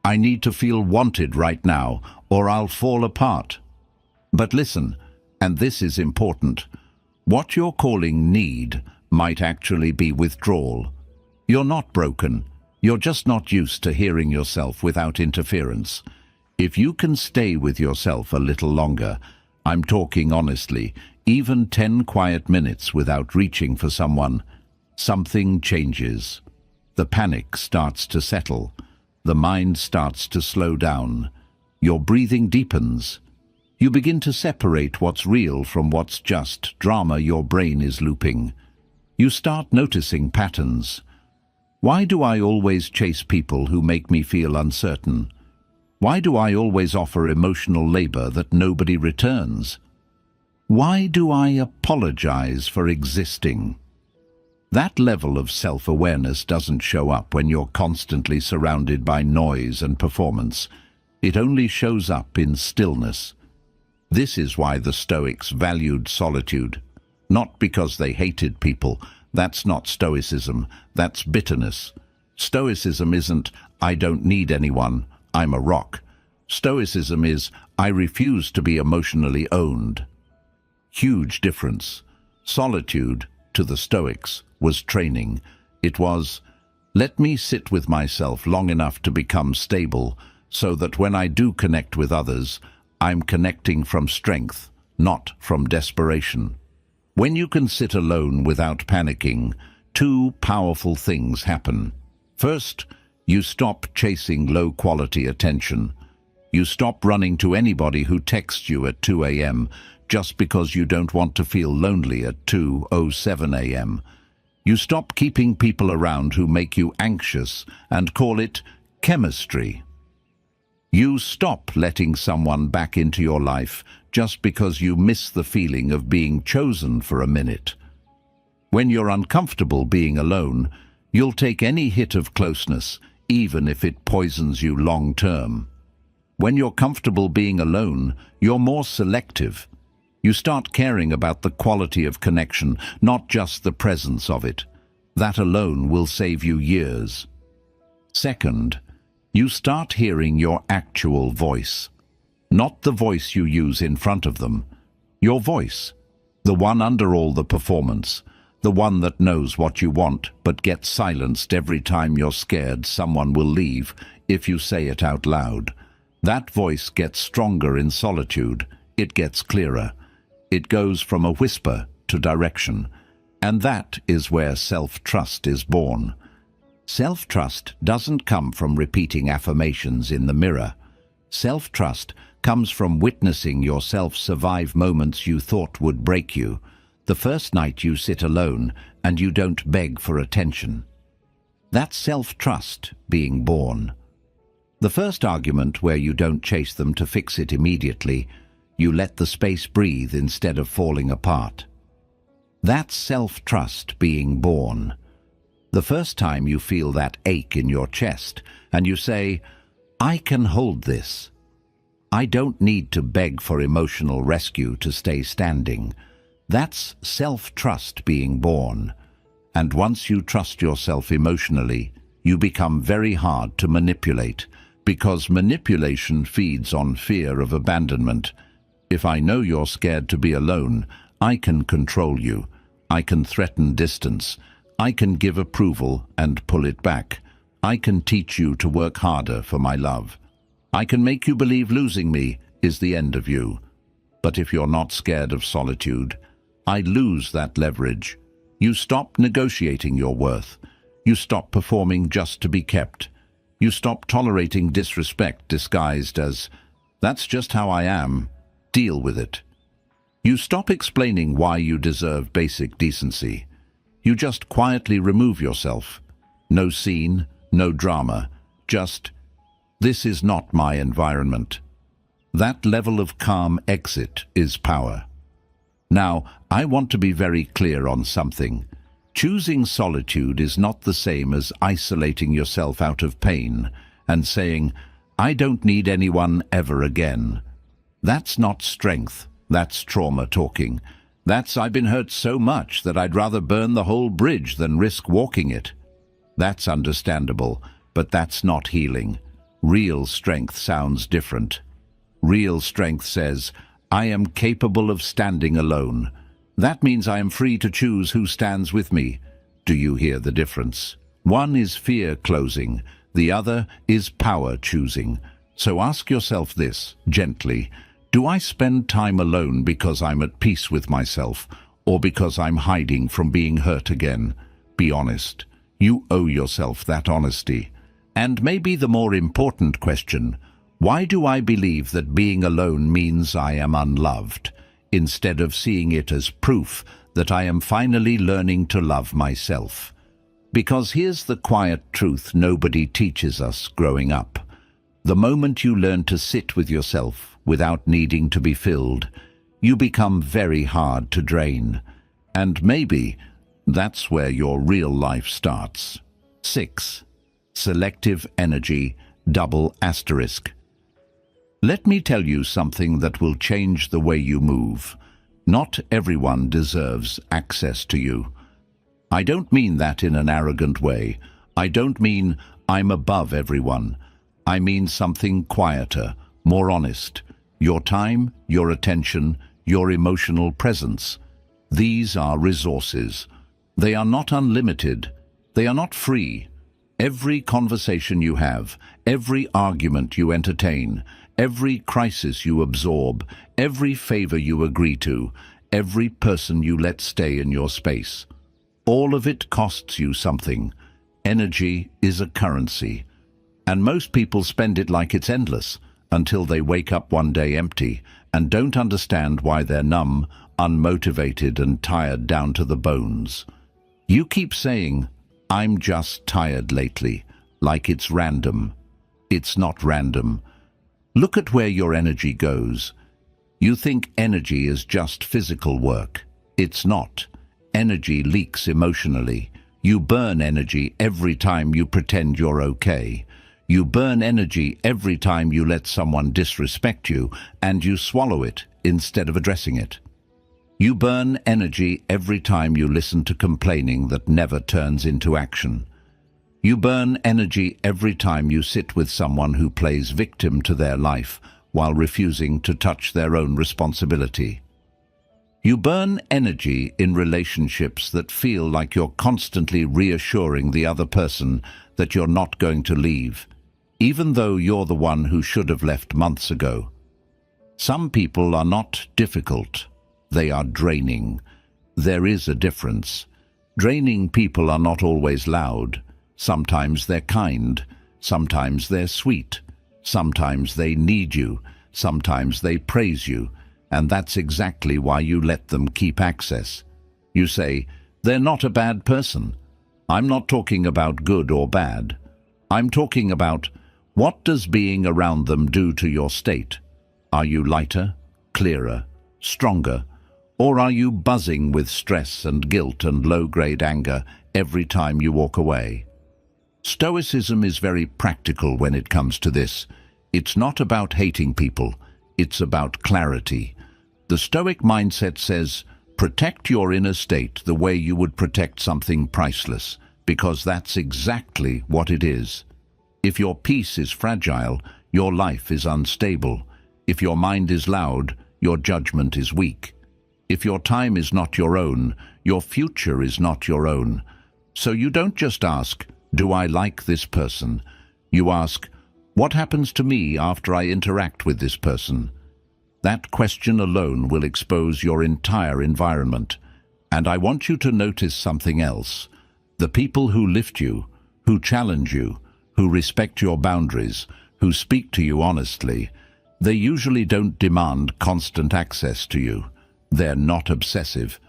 I need to feel wanted right now, or I'll fall apart. But listen, and this is important, what you're calling need might actually be withdrawal. You're not broken. You're just not used to hearing yourself without interference. If you can stay with yourself a little longer, I'm talking honestly, even 10 quiet minutes without reaching for someone, something changes. The panic starts to settle. The mind starts to slow down. Your breathing deepens. You begin to separate what's real from what's just drama your brain is looping. You start noticing patterns. Why do I always chase people who make me feel uncertain? Why do I always offer emotional labor that nobody returns? Why do I apologize for existing? That level of self-awareness doesn't show up when you're constantly surrounded by noise and performance. It only shows up in stillness. This is why the Stoics valued solitude. Not because they hated people. That's not Stoicism. That's bitterness. Stoicism isn't, I don't need anyone, I'm a rock. Stoicism is, I refuse to be emotionally owned. Huge difference. Solitude, to the Stoics, was training. It was, let me sit with myself long enough to become stable, so that when I do connect with others, I'm connecting from strength, not from desperation. When you can sit alone without panicking, two powerful things happen. First, you stop chasing low-quality attention. You stop running to anybody who texts you at 2 a.m. just because you don't want to feel lonely at 2:07 a.m. You stop keeping people around who make you anxious and call it chemistry. You stop letting someone back into your life just because you miss the feeling of being chosen for a minute. When you're uncomfortable being alone, you'll take any hit of closeness, even if it poisons you long term. When you're comfortable being alone, you're more selective. You start caring about the quality of connection, not just the presence of it. That alone will save you years. Second, you start hearing your actual voice. Not the voice you use in front of them. Your voice. The one under all the performance. The one that knows what you want but gets silenced every time you're scared someone will leave if you say it out loud. That voice gets stronger in solitude. It gets clearer. It goes from a whisper to direction. And that is where self-trust is born. Self-trust doesn't come from repeating affirmations in the mirror. Self-trust comes from witnessing yourself survive moments you thought would break you. The first night you sit alone and you don't beg for attention. That's self-trust being born. The first argument where you don't chase them to fix it immediately, you let the space breathe instead of falling apart. That's self-trust being born. The first time you feel that ache in your chest and you say, I can hold this. I don't need to beg for emotional rescue to stay standing. That's self-trust being born. And once you trust yourself emotionally, you become very hard to manipulate, because manipulation feeds on fear of abandonment. If I know you're scared to be alone, I can control you. I can threaten distance. I can give approval and pull it back. I can teach you to work harder for my love. I can make you believe losing me is the end of you. But if you're not scared of solitude, I lose that leverage. You stop negotiating your worth. You stop performing just to be kept. You stop tolerating disrespect disguised as, that's just how I am. Deal with it. You stop explaining why you deserve basic decency. You just quietly remove yourself. No scene, no drama, just, this is not my environment. That level of calm exit is power. Now, I want to be very clear on something. Choosing solitude is not the same as isolating yourself out of pain and saying, I don't need anyone ever again. That's not strength, that's trauma talking. That's I've been hurt so much that I'd rather burn the whole bridge than risk walking it. That's understandable, but that's not healing. Real strength sounds different. Real strength says, I am capable of standing alone. That means I am free to choose who stands with me. Do you hear the difference? One is fear closing, the other is power choosing. So ask yourself this, gently. Do I spend time alone because I'm at peace with myself, or because I'm hiding from being hurt again? Be honest. You owe yourself that honesty. And maybe the more important question, why do I believe that being alone means I am unloved, instead of seeing it as proof that I am finally learning to love myself? Because here's the quiet truth nobody teaches us growing up. The moment you learn to sit with yourself without needing to be filled, you become very hard to drain. And maybe that's where your real life starts. 6. Selective energy, double asterisk. Let me tell you something that will change the way you move. Not everyone deserves access to you. I don't mean that in an arrogant way. I don't mean I'm above everyone. I mean something quieter, more honest. Your time, your attention, your emotional presence. These are resources. They are not unlimited. They are not free. Every conversation you have, every argument you entertain, every crisis you absorb, every favor you agree to, every person you let stay in your space. All of it costs you something. Energy is a currency. And most people spend it like it's endless, until they wake up one day empty and don't understand why they're numb, unmotivated and tired down to the bones. You keep saying, I'm just tired lately, like it's random. It's not random. Look at where your energy goes. You think energy is just physical work. It's not. Energy leaks emotionally. You burn energy every time you pretend you're okay. You burn energy every time you let someone disrespect you, and you swallow it instead of addressing it. You burn energy every time you listen to complaining that never turns into action. You burn energy every time you sit with someone who plays victim to their life while refusing to touch their own responsibility. You burn energy in relationships that feel like you're constantly reassuring the other person that you're not going to leave, even though you're the one who should have left months ago. Some people are not difficult. They are draining. There is a difference. Draining people are not always loud. Sometimes they're kind. Sometimes they're sweet. Sometimes they need you. Sometimes they praise you. And that's exactly why you let them keep access. You say, they're not a bad person. I'm not talking about good or bad. I'm talking about, what does being around them do to your state? Are you lighter, clearer, stronger? Or are you buzzing with stress and guilt and low-grade anger every time you walk away? Stoicism is very practical when it comes to this. It's not about hating people. It's about clarity. The Stoic mindset says, protect your inner state the way you would protect something priceless, because that's exactly what it is. If your peace is fragile, your life is unstable. If your mind is loud, your judgment is weak. If your time is not your own, your future is not your own. So you don't just ask, do I like this person? You ask, what happens to me after I interact with this person? That question alone will expose your entire environment. And I want you to notice something else. The people who lift you, who challenge you, who respect your boundaries, who speak to you honestly, they usually don't demand constant access to you. They're not obsessive.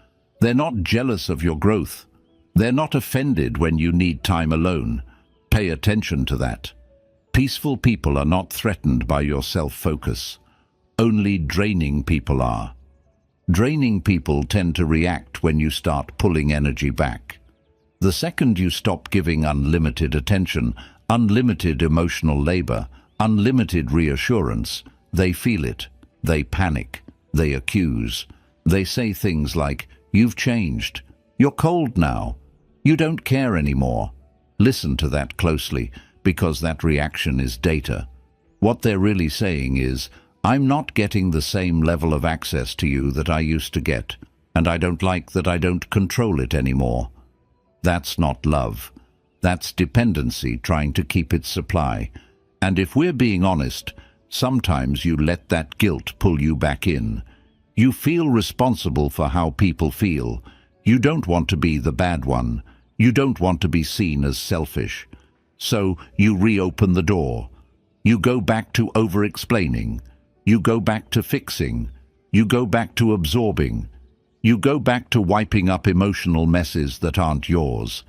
They're not jealous of your growth. They're not offended when you need time alone. Pay attention to that. Peaceful people are not threatened by your self-focus. Only draining people are. Draining people tend to react when you start pulling energy back. The second you stop giving unlimited attention, unlimited emotional labor, unlimited reassurance, they feel it, they panic, they accuse. They say things like, "You've changed. You're cold now. You don't care anymore." Listen to that closely, because that reaction is data. What they're really saying is, "I'm not getting the same level of access to you that I used to get, and I don't like that I don't control it anymore." That's not love. That's dependency trying to keep its supply. And if we're being honest, sometimes you let that guilt pull you back in. You feel responsible for how people feel. You don't want to be the bad one. You don't want to be seen as selfish. So you reopen the door. You go back to over-explaining. You go back to fixing. You go back to absorbing. You go back to wiping up emotional messes that aren't yours.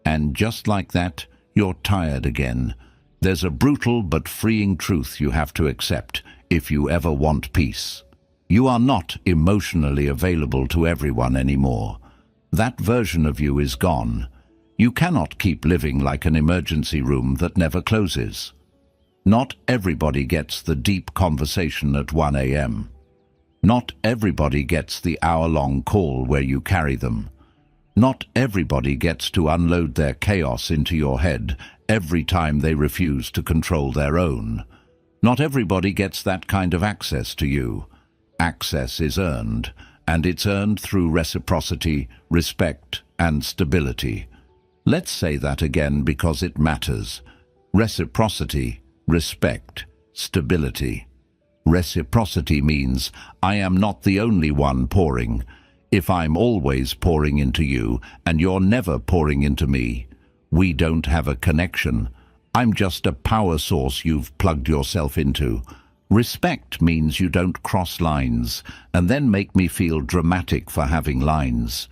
And just like that, you're tired again. There's a brutal but freeing truth you have to accept if you ever want peace. You are not emotionally available to everyone anymore. That version of you is gone. You cannot keep living like an emergency room that never closes. Not everybody gets the deep conversation at 1 a.m. Not everybody gets the hour-long call where you carry them. Not everybody gets to unload their chaos into your head every time they refuse to control their own. Not everybody gets that kind of access to you. Access is earned, and it's earned through reciprocity, respect, and stability. Let's say that again because it matters. Reciprocity, respect, stability. Reciprocity means I am not the only one pouring. If I'm always pouring into you and you're never pouring into me, we don't have a connection. I'm just a power source you've plugged yourself into. Respect means you don't cross lines and then make me feel dramatic for having lines.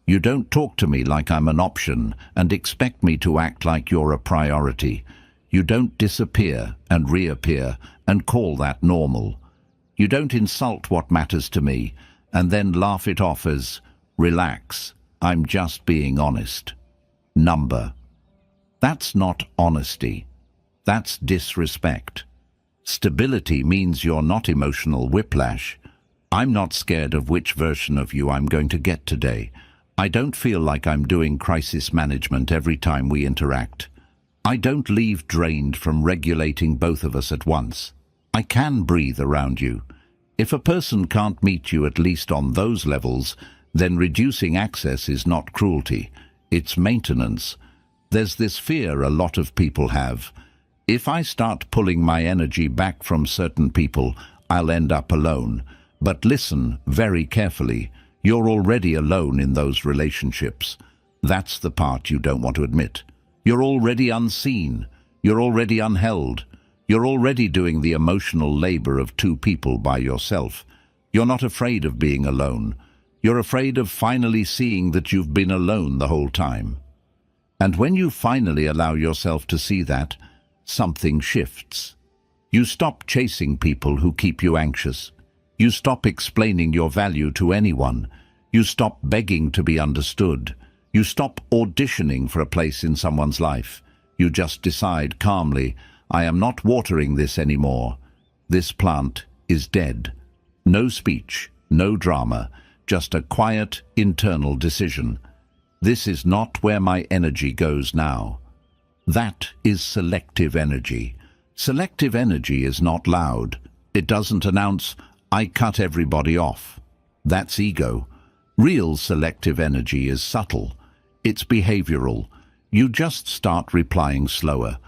You don't talk to me like I'm an option and expect me to act like you're a priority. You don't disappear and reappear and call that normal. You don't insult what matters to me and then laugh it off as, "Relax, I'm just being honest." Number. That's not honesty. That's disrespect. Stability means you're not emotional whiplash. I'm not scared of which version of you I'm going to get today. I don't feel like I'm doing crisis management every time we interact. I don't leave drained from regulating both of us at once. I can breathe around you. If a person can't meet you at least on those levels, then reducing access is not cruelty. It's maintenance. There's this fear a lot of people have. If I start pulling my energy back from certain people, I'll end up alone. But listen very carefully. You're already alone in those relationships. That's the part you don't want to admit. You're already unseen. You're already unheld. You're already doing the emotional labor of two people by yourself. You're not afraid of being alone. You're afraid of finally seeing that you've been alone the whole time. And when you finally allow yourself to see that, something shifts. You stop chasing people who keep you anxious. You stop explaining your value to anyone. You stop begging to be understood. You stop auditioning for a place in someone's life. You just decide calmly, I am not watering this anymore. This plant is dead. No speech, no drama, just a quiet internal decision. This is not where my energy goes now. That is selective energy. Selective energy is not loud. It doesn't announce, I cut everybody off. That's ego. Real selective energy is subtle. It's behavioral. You just start replying slower.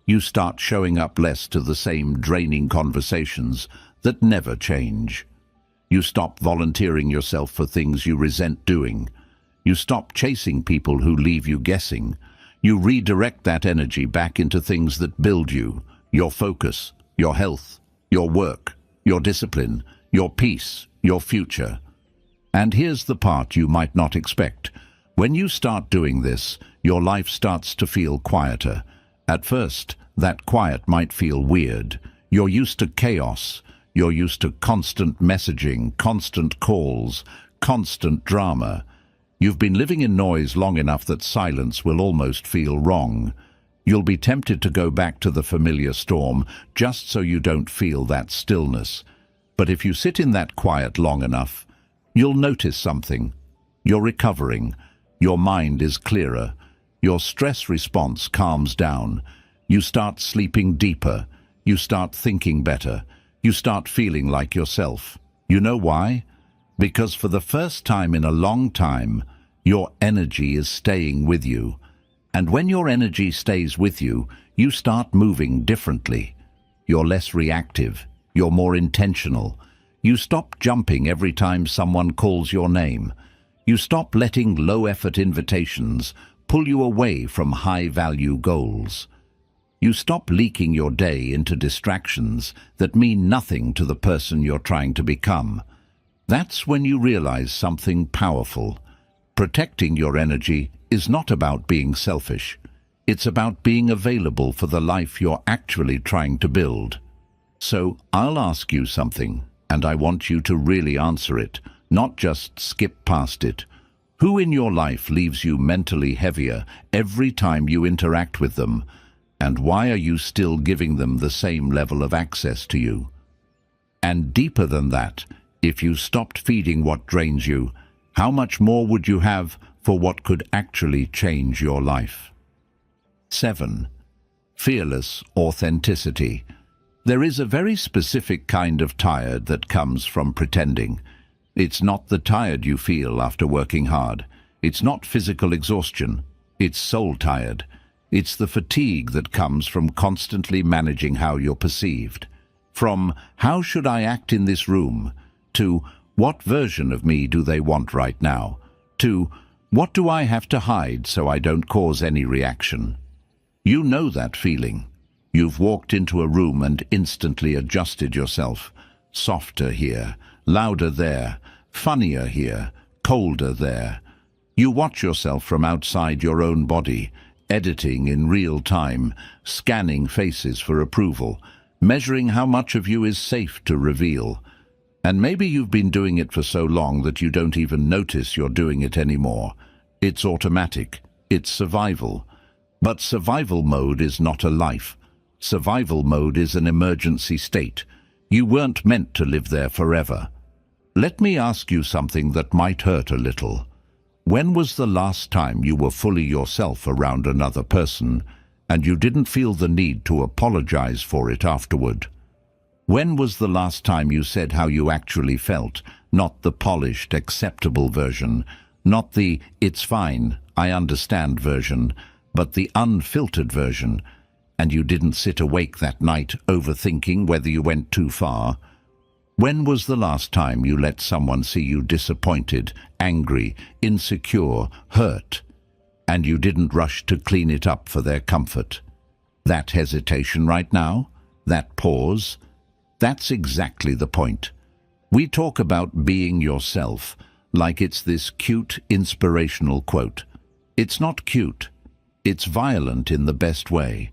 You start showing up less to the same draining conversations that never change. You stop volunteering yourself for things you resent doing. You stop chasing people who leave you guessing. You redirect that energy back into things that build you, your focus, your health, your work, your discipline, your peace, your future. And here's the part you might not expect. When you start doing this, your life starts to feel quieter. At first, that quiet might feel weird. You're used to chaos. You're used to constant messaging, constant calls, constant drama. You've been living in noise long enough that silence will almost feel wrong. You'll be tempted to go back to the familiar storm just so you don't feel that stillness. But if you sit in that quiet long enough, you'll notice something. You're recovering. Your mind is clearer. Your stress response calms down. You start sleeping deeper. You start thinking better. You start feeling like yourself. You know why? Because for the first time in a long time, your energy is staying with you. And when your energy stays with you, you start moving differently. You're less reactive. You're more intentional. You stop jumping every time someone calls your name. You stop letting low-effort invitations pull you away from high-value goals. You stop leaking your day into distractions that mean nothing to the person you're trying to become. That's when you realize something powerful. Protecting your energy is not about being selfish. It's about being available for the life you're actually trying to build. So I'll ask you something, and I want you to really answer it, not just skip past it. Who in your life leaves you mentally heavier every time you interact with them? And why are you still giving them the same level of access to you? And deeper than that, if you stopped feeding what drains you, how much more would you have for what could actually change your life? 7. Fearless authenticity. There is a very specific kind of tired that comes from pretending. It's not the tired you feel after working hard. It's not physical exhaustion. It's soul tired. It's the fatigue that comes from constantly managing how you're perceived. From how should I act in this room to what version of me do they want right now to what do I have to hide so I don't cause any reaction. You know that feeling. You've walked into a room and instantly adjusted yourself. Softer here, louder there, funnier here, colder there. You watch yourself from outside your own body, editing in real time, scanning faces for approval, measuring how much of you is safe to reveal. And maybe you've been doing it for so long that you don't even notice you're doing it anymore. It's automatic. It's survival. But survival mode is not a life. Survival mode is an emergency state. You weren't meant to live there forever. Let me ask you something that might hurt a little. When was the last time you were fully yourself around another person and you didn't feel the need to apologize for it afterward? When was the last time you said how you actually felt, not the polished, acceptable version, not the "it's fine, I understand" version, but the unfiltered version, and you didn't sit awake that night overthinking whether you went too far? When was the last time you let someone see you disappointed, angry, insecure, hurt, and you didn't rush to clean it up for their comfort? That hesitation right now? That pause? That's exactly the point. We talk about being yourself like it's this cute, inspirational quote. It's not cute. It's violent in the best way.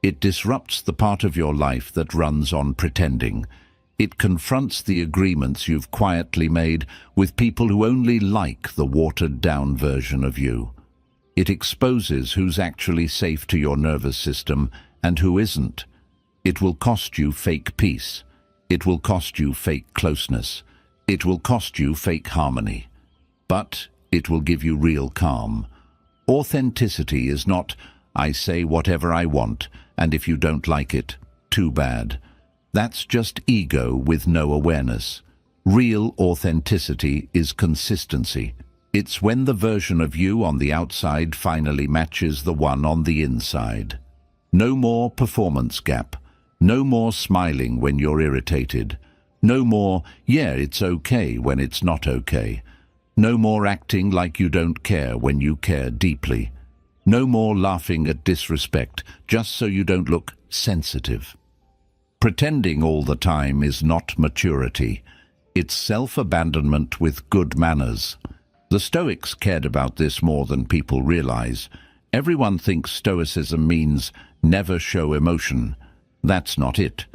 It disrupts the part of your life that runs on pretending. It confronts the agreements you've quietly made with people who only like the watered-down version of you. It exposes who's actually safe to your nervous system and who isn't. It will cost you fake peace. It will cost you fake closeness. It will cost you fake harmony. But it will give you real calm. Authenticity is not, I say whatever I want, and if you don't like it, too bad. That's just ego with no awareness. Real authenticity is consistency. It's when the version of you on the outside finally matches the one on the inside. No more performance gap. No more smiling when you're irritated. No more, yeah, it's okay when it's not okay. No more acting like you don't care when you care deeply. No more laughing at disrespect just so you don't look sensitive. Pretending all the time is not maturity. It's self-abandonment with good manners. The Stoics cared about this more than people realize. Everyone thinks Stoicism means never show emotion. That's not it.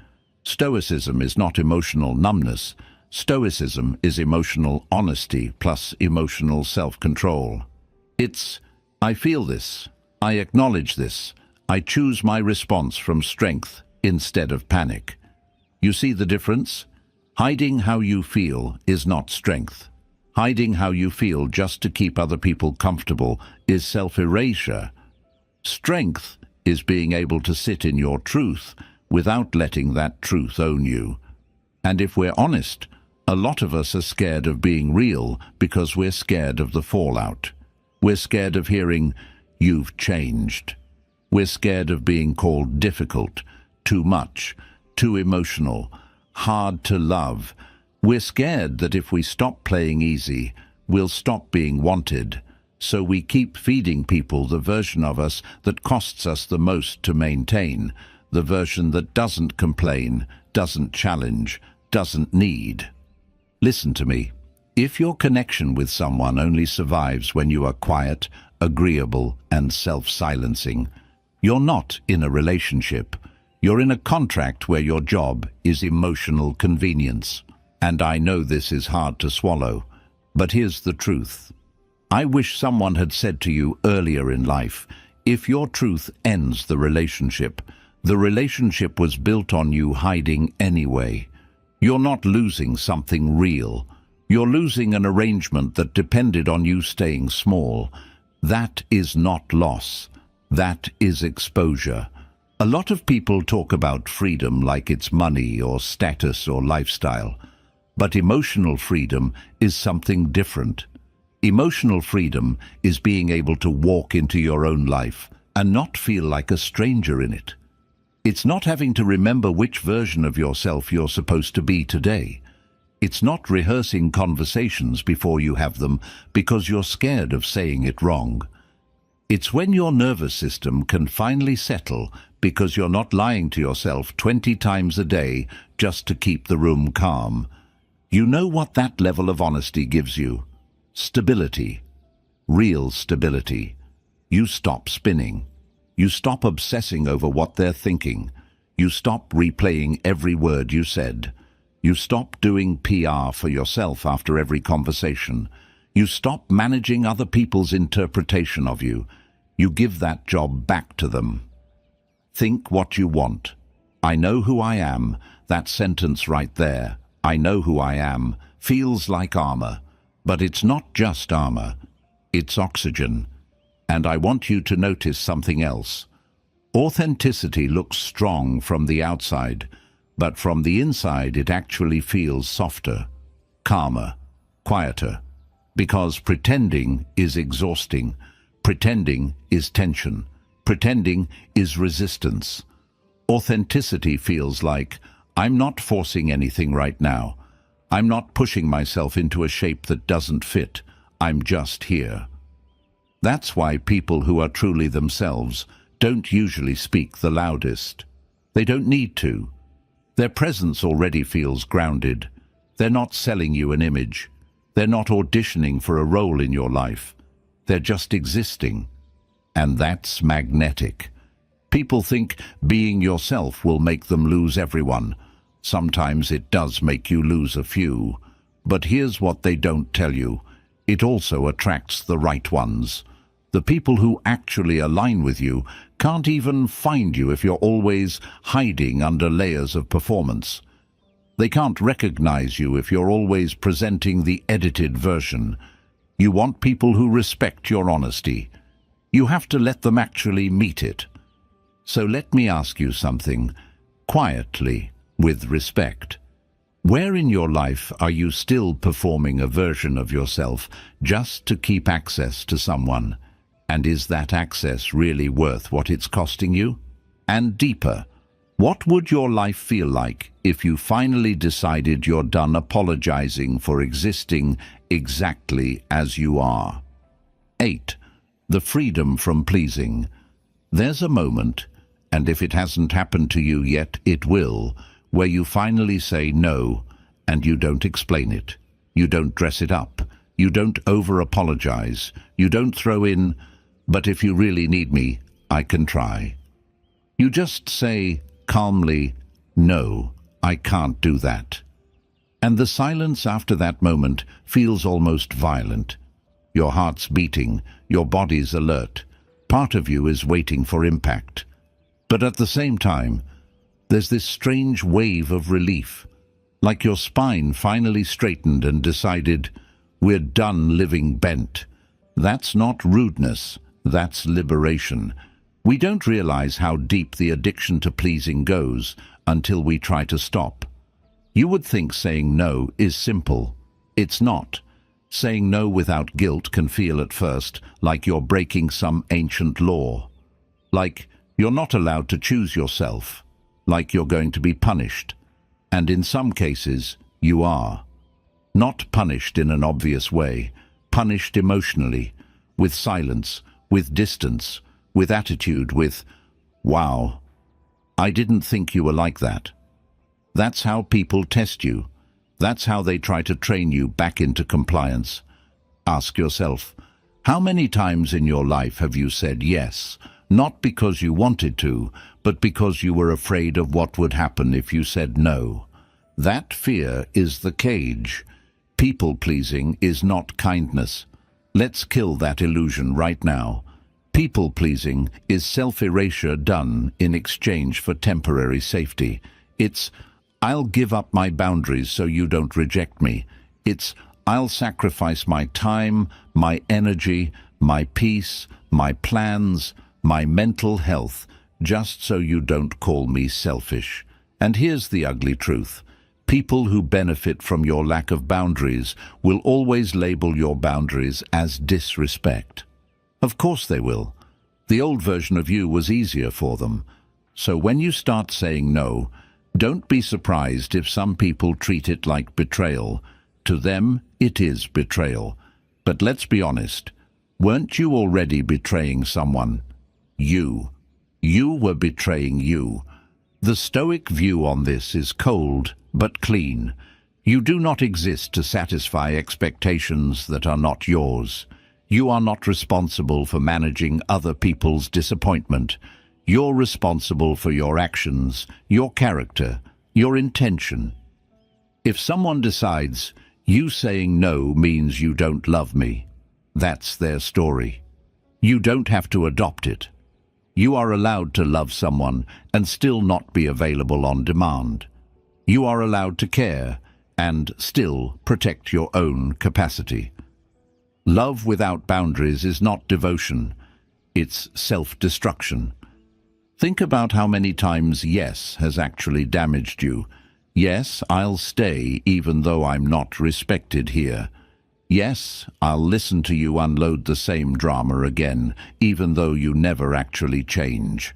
Stoicism is not emotional numbness. Stoicism is emotional honesty plus emotional self-control. It's, I feel this, I acknowledge this, I choose my response from strength instead of panic. You see the difference? Hiding how you feel is not strength. Hiding how you feel just to keep other people comfortable is self-erasure. Strength is being able to sit in your truth without letting that truth own you. And if we're honest, a lot of us are scared of being real because we're scared of the fallout. We're scared of hearing, "You've changed." We're scared of being called difficult, too much, too emotional, hard to love. We're scared that if we stop playing easy, we'll stop being wanted. So we keep feeding people the version of us that costs us the most to maintain, the version that doesn't complain, doesn't challenge, doesn't need. Listen to me. If your connection with someone only survives when you are quiet, agreeable, and self-silencing, you're not in a relationship. You're in a contract where your job is emotional convenience. And I know this is hard to swallow, but here's the truth. I wish someone had said to you earlier in life, if your truth ends the relationship was built on you hiding anyway. You're not losing something real. You're losing an arrangement that depended on you staying small. That is not loss. That is exposure. A lot of people talk about freedom like it's money or status or lifestyle. But emotional freedom is something different. Emotional freedom is being able to walk into your own life and not feel like a stranger in it. It's not having to remember which version of yourself you're supposed to be today. It's not rehearsing conversations before you have them because you're scared of saying it wrong. It's when your nervous system can finally settle because you're not lying to yourself 20 times a day just to keep the room calm. You know what that level of honesty gives you? Stability. Real stability. You stop spinning. You stop obsessing over what they're thinking. You stop replaying every word you said. You stop doing PR for yourself after every conversation. You stop managing other people's interpretation of you. You give that job back to them. Think what you want. I know who I am. That sentence right there, I know who I am, feels like armor. But it's not just armor. It's oxygen. And I want you to notice something else. Authenticity looks strong from the outside, but from the inside it actually feels softer, calmer, quieter. Because pretending is exhausting. Pretending is tension. Pretending is resistance. Authenticity feels like, I'm not forcing anything right now. I'm not pushing myself into a shape that doesn't fit. I'm just here. That's why people who are truly themselves don't usually speak the loudest. They don't need to. Their presence already feels grounded. They're not selling you an image. They're not auditioning for a role in your life. They're just existing. And that's magnetic. People think being yourself will make them lose everyone. Sometimes it does make you lose a few. But here's what they don't tell you. It also attracts the right ones. The people who actually align with you can't even find you if you're always hiding under layers of performance. They can't recognize you if you're always presenting the edited version. You want people who respect your honesty. You have to let them actually meet it. So let me ask you something, quietly, with respect. Where in your life are you still performing a version of yourself just to keep access to someone? And is that access really worth what it's costing you? And deeper, what would your life feel like if you finally decided you're done apologizing for existing exactly as you are? 8. The freedom from pleasing. There's a moment, and if it hasn't happened to you yet, it will, where you finally say no, and you don't explain it. You don't dress it up. You don't over-apologize. You don't throw in, "But if you really need me, I can try." You just say calmly, "No, I can't do that." And the silence after that moment feels almost violent. Your heart's beating, your body's alert. Part of you is waiting for impact. But at the same time, there's this strange wave of relief, like your spine finally straightened and decided, "We're done living bent." That's not rudeness, that's liberation. We don't realize how deep the addiction to pleasing goes until we try to stop. You would think saying no is simple. It's not. Saying no without guilt can feel at first like you're breaking some ancient law. Like you're not allowed to choose yourself. Like you're going to be punished. And in some cases, you are. Not punished in an obvious way. Punished emotionally, with silence, with distance, with attitude, with, "Wow, I didn't think you were like that." That's how people test you. That's how they try to train you back into compliance. Ask yourself, how many times in your life have you said yes, not because you wanted to, but because you were afraid of what would happen if you said no? That fear is the cage. People-pleasing is not kindness. Let's kill that illusion right now. People-pleasing is self-erasure done in exchange for temporary safety. It's, "I'll give up my boundaries so you don't reject me." It's, "I'll sacrifice my time, my energy, my peace, my plans, my mental health, just so you don't call me selfish." And here's the ugly truth. People who benefit from your lack of boundaries will always label your boundaries as disrespect. Of course they will. The old version of you was easier for them. So when you start saying no, don't be surprised if some people treat it like betrayal. To them, it is betrayal. But let's be honest, weren't you already betraying someone? You. You were betraying you. The Stoic view on this is cold but clean. You do not exist to satisfy expectations that are not yours. You are not responsible for managing other people's disappointment. You're responsible for your actions, your character, your intention. If someone decides you saying no means you don't love me, that's their story. You don't have to adopt it. You are allowed to love someone and still not be available on demand. You are allowed to care and still protect your own capacity. Love without boundaries is not devotion, it's self-destruction. Think about how many times yes has actually damaged you. Yes, I'll stay even though I'm not respected here. Yes, I'll listen to you unload the same drama again, even though you never actually change.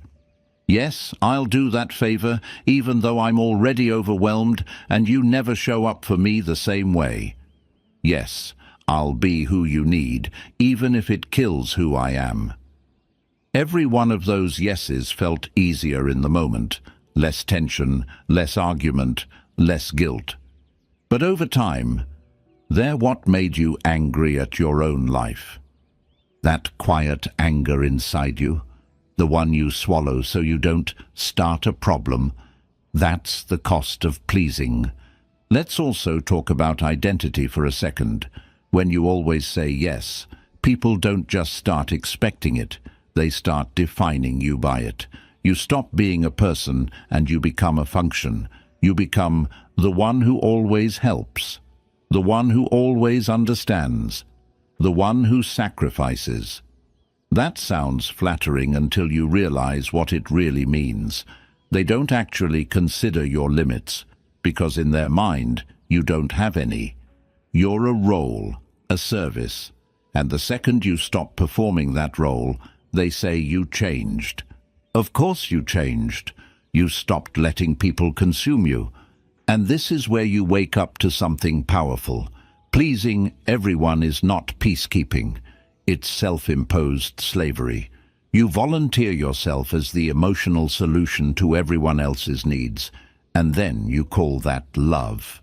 Yes, I'll do that favor, even though I'm already overwhelmed and you never show up for me the same way. Yes, I'll be who you need, even if it kills who I am. Every one of those yeses felt easier in the moment. Less tension, less argument, less guilt. But over time, they're what made you angry at your own life. That quiet anger inside you, the one you swallow so you don't start a problem, that's the cost of pleasing. Let's also talk about identity for a second. When you always say yes, people don't just start expecting it, they start defining you by it. You stop being a person and you become a function. You become the one who always helps, the one who always understands, the one who sacrifices. That sounds flattering until you realize what it really means. They don't actually consider your limits, because in their mind, you don't have any. You're a role, a service, and the second you stop performing that role, they say you changed. Of course you changed. You stopped letting people consume you. And this is where you wake up to something powerful. Pleasing everyone is not peacekeeping. It's self-imposed slavery. You volunteer yourself as the emotional solution to everyone else's needs, and then you call that love.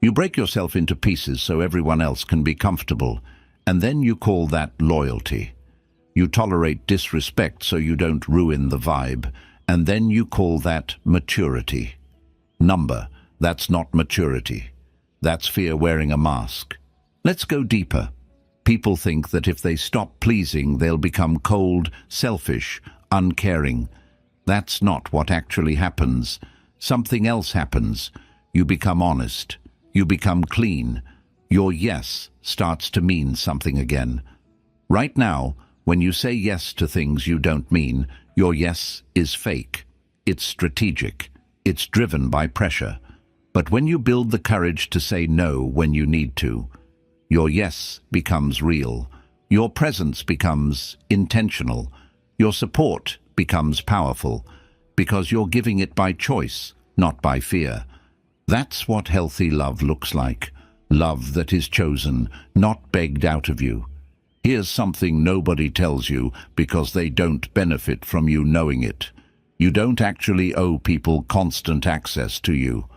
You break yourself into pieces so everyone else can be comfortable, and then you call that loyalty. You tolerate disrespect so you don't ruin the vibe, and then you call that maturity. Number, that's not maturity. That's fear wearing a mask. Let's go deeper. People think that if they stop pleasing, they'll become cold, selfish, uncaring. That's not what actually happens. Something else happens. You become honest. You become clean. Your yes starts to mean something again. Right now, when you say yes to things you don't mean, your yes is fake. It's strategic. It's driven by pressure. But when you build the courage to say no when you need to, your yes becomes real. Your presence becomes intentional. Your support becomes powerful because you're giving it by choice, not by fear. That's what healthy love looks like. Love that is chosen, not begged out of you. Here's something nobody tells you because they don't benefit from you knowing it. You don't actually owe people constant access to you.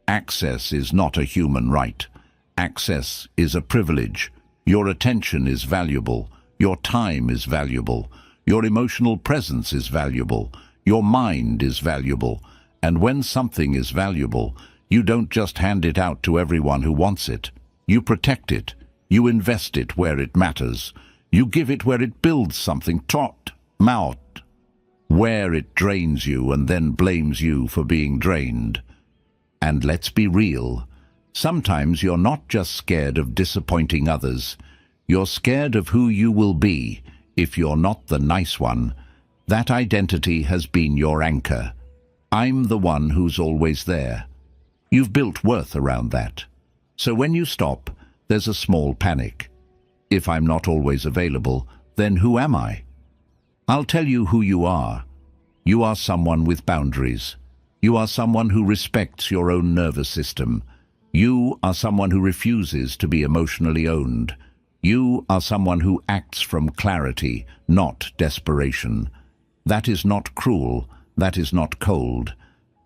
Access is not a human right. Access is a privilege. Your attention is valuable. Your time is valuable. Your emotional presence is valuable. Your mind is valuable. And when something is valuable, you don't just hand it out to everyone who wants it. You protect it. You invest it where it matters. You give it where it builds something, where it drains you and then blames you for being drained. And let's be real. Sometimes you're not just scared of disappointing others. You're scared of who you will be if you're not the nice one. That identity has been your anchor. I'm the one who's always there. You've built worth around that. So when you stop, there's a small panic. If I'm not always available, then who am I? I'll tell you who you are. You are someone with boundaries. You are someone who respects your own nervous system. You are someone who refuses to be emotionally owned. You are someone who acts from clarity, not desperation. That is not cruel. That is not cold.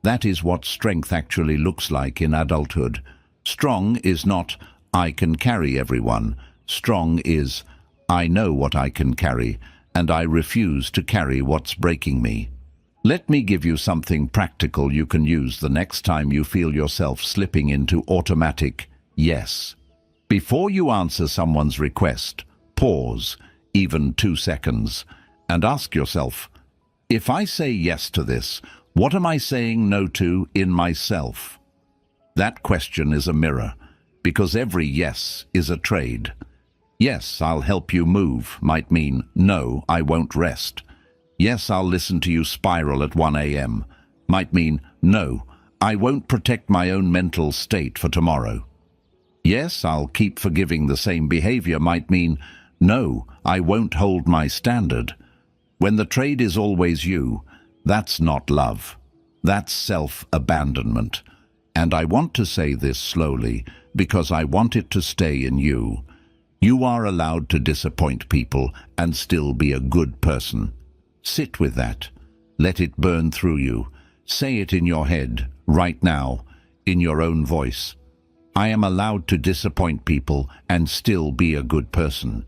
That is what strength actually looks like in adulthood. Strong is not, I can carry everyone. Strong is, I know what I can carry, and I refuse to carry what's breaking me. Let me give you something practical you can use the next time you feel yourself slipping into automatic yes. Before you answer someone's request, pause, even 2 seconds, and ask yourself, if I say yes to this, what am I saying no to in myself? That question is a mirror, because every yes is a trade. Yes, I'll help you move might mean, no, I won't rest. Yes, I'll listen to you spiral at 1 a.m. might mean, no, I won't protect my own mental state for tomorrow. Yes, I'll keep forgiving the same behavior might mean, no, I won't hold my standard. When the trade is always you, that's not love. That's self-abandonment. And I want to say this slowly because I want it to stay in you. You are allowed to disappoint people and still be a good person. Sit with that. Let it burn through you. Say it in your head, right now, in your own voice. I am allowed to disappoint people and still be a good person.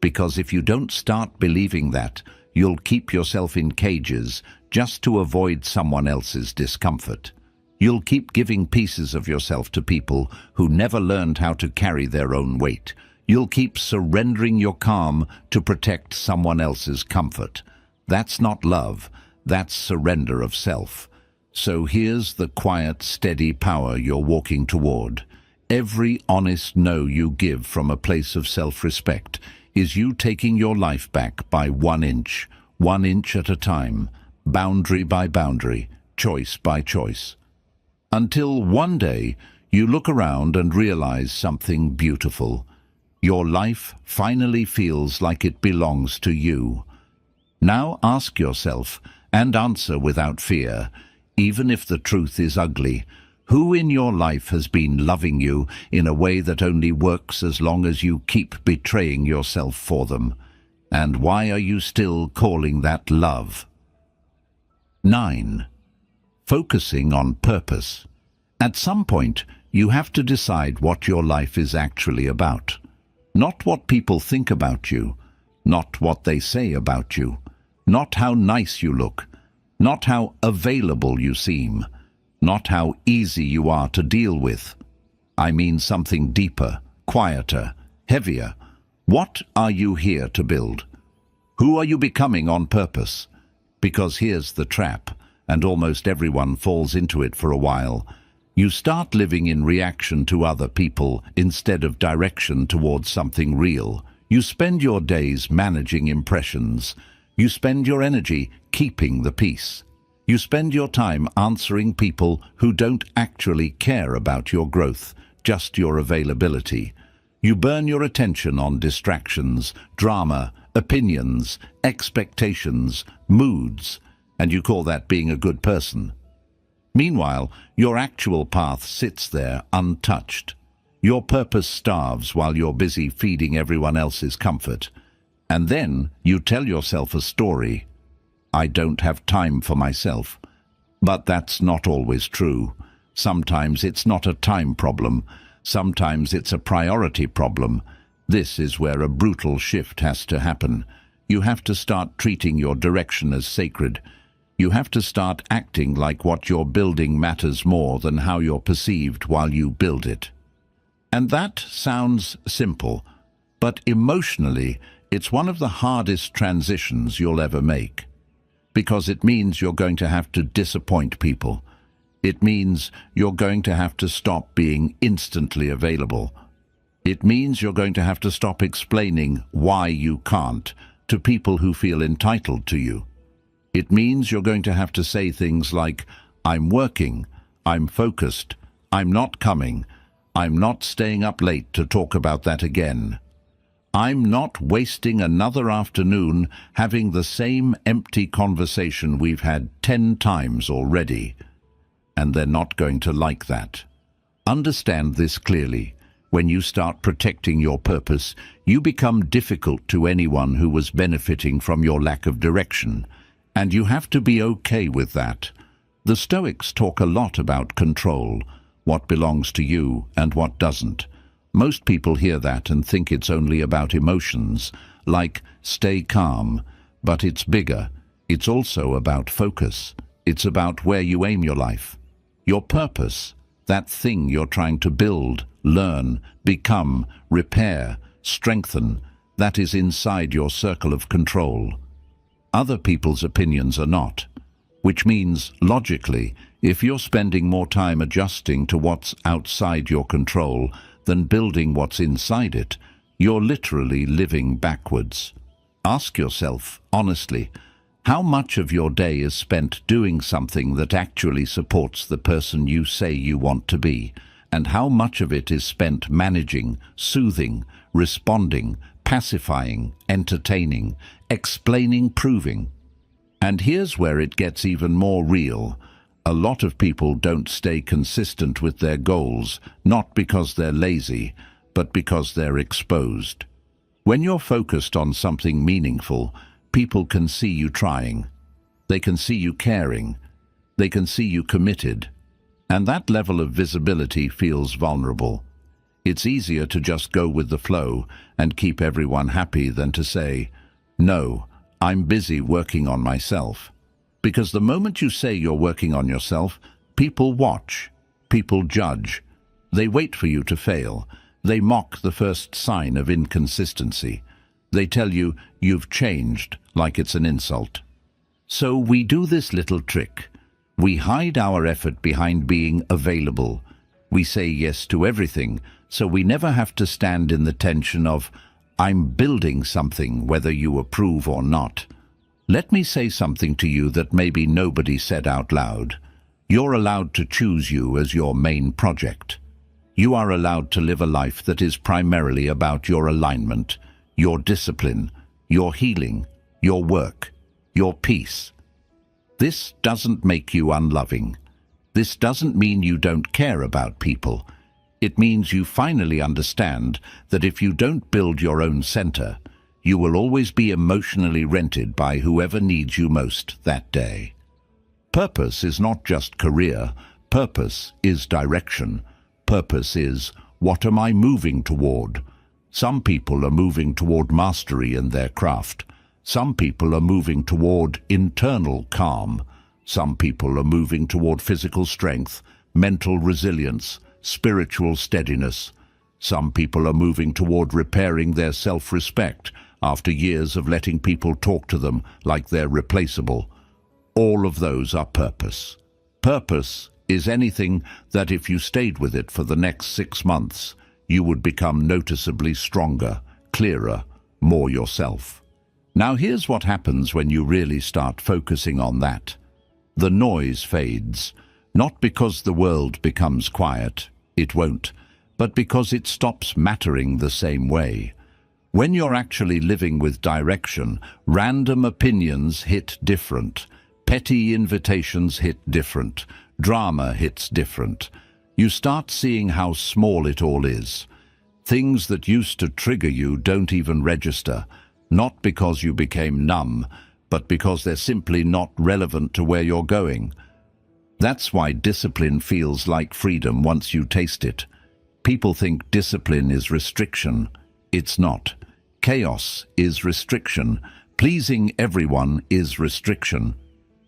Because if you don't start believing that, you'll keep yourself in cages just to avoid someone else's discomfort. You'll keep giving pieces of yourself to people who never learned how to carry their own weight. You'll keep surrendering your calm to protect someone else's comfort. That's not love, that's surrender of self. So here's the quiet, steady power you're walking toward. Every honest no you give from a place of self-respect is you taking your life back by 1 inch at a time, boundary by boundary, choice by choice. Until one day you look around and realize something beautiful. Your life finally feels like it belongs to you. Now ask yourself, and answer without fear, even if the truth is ugly, who in your life has been loving you in a way that only works as long as you keep betraying yourself for them? And why are you still calling that love? 9. Focusing on purpose. At some point, you have to decide what your life is actually about. Not what people think about you, not what they say about you, not how nice you look, not how available you seem, not how easy you are to deal with. I mean something deeper, quieter, heavier. What are you here to build? Who are you becoming on purpose? Because here's the trap, and almost everyone falls into it for a while. You start living in reaction to other people instead of direction towards something real. You spend your days managing impressions. You spend your energy keeping the peace. You spend your time answering people who don't actually care about your growth, just your availability. You burn your attention on distractions, drama, opinions, expectations, moods, and you call that being a good person. Meanwhile, your actual path sits there untouched. Your purpose starves while you're busy feeding everyone else's comfort. And then you tell yourself a story. I don't have time for myself. But that's not always true. Sometimes it's not a time problem. Sometimes it's a priority problem. This is where a brutal shift has to happen. You have to start treating your direction as sacred. You have to start acting like what you're building matters more than how you're perceived while you build it. And that sounds simple, but emotionally, it's one of the hardest transitions you'll ever make. Because it means you're going to have to disappoint people. It means you're going to have to stop being instantly available. It means you're going to have to stop explaining why you can't to people who feel entitled to you. It means you're going to have to say things like, I'm working, I'm focused, I'm not coming, I'm not staying up late to talk about that again. I'm not wasting another afternoon having the same empty conversation we've had 10 times already. And they're not going to like that. Understand this clearly. When you start protecting your purpose, you become difficult to anyone who was benefiting from your lack of direction. And you have to be okay with that. The Stoics talk a lot about control, what belongs to you and what doesn't. Most people hear that and think it's only about emotions, like stay calm, but it's bigger. It's also about focus. It's about where you aim your life. Your purpose, that thing you're trying to build, learn, become, repair, strengthen, that is inside your circle of control. Other people's opinions are not, which means, logically, if you're spending more time adjusting to what's outside your control than building what's inside it, you're literally living backwards. Ask yourself, honestly, how much of your day is spent doing something that actually supports the person you say you want to be, and how much of it is spent managing, soothing, responding, pacifying, entertaining, explaining, proving. And here's where it gets even more real. A lot of people don't stay consistent with their goals, not because they're lazy, but because they're exposed. When you're focused on something meaningful, people can see you trying. They can see you caring. They can see you committed. And that level of visibility feels vulnerable. It's easier to just go with the flow and keep everyone happy than to say, no, I'm busy working on myself. Because the moment you say you're working on yourself, people watch, people judge. They wait for you to fail. They mock the first sign of inconsistency. They tell you you've changed like it's an insult. So we do this little trick. We hide our effort behind being available. We say yes to everything, so we never have to stand in the tension of, I'm building something whether you approve or not. Let me say something to you that maybe nobody said out loud. You're allowed to choose you as your main project. You are allowed to live a life that is primarily about your alignment, your discipline, your healing, your work, your peace. This doesn't make you unloving. This doesn't mean you don't care about people. It means you finally understand that if you don't build your own center, you will always be emotionally rented by whoever needs you most that day. Purpose is not just career. Purpose is direction. Purpose is, what am I moving toward? Some people are moving toward mastery in their craft. Some people are moving toward internal calm. Some people are moving toward physical strength, mental resilience, spiritual steadiness. Some people are moving toward repairing their self-respect after years of letting people talk to them like they're replaceable. All of those are purpose. Purpose is anything that if you stayed with it for the next 6 months, you would become noticeably stronger, clearer, more yourself. Now here's what happens when you really start focusing on that. The noise fades, not because the world becomes quiet, it won't, but because it stops mattering the same way. When you're actually living with direction, random opinions hit different. Petty invitations hit different. Drama hits different. You start seeing how small it all is. Things that used to trigger you don't even register, not because you became numb, but because they're simply not relevant to where you're going. That's why discipline feels like freedom once you taste it. People think discipline is restriction. It's not. Chaos is restriction. Pleasing everyone is restriction.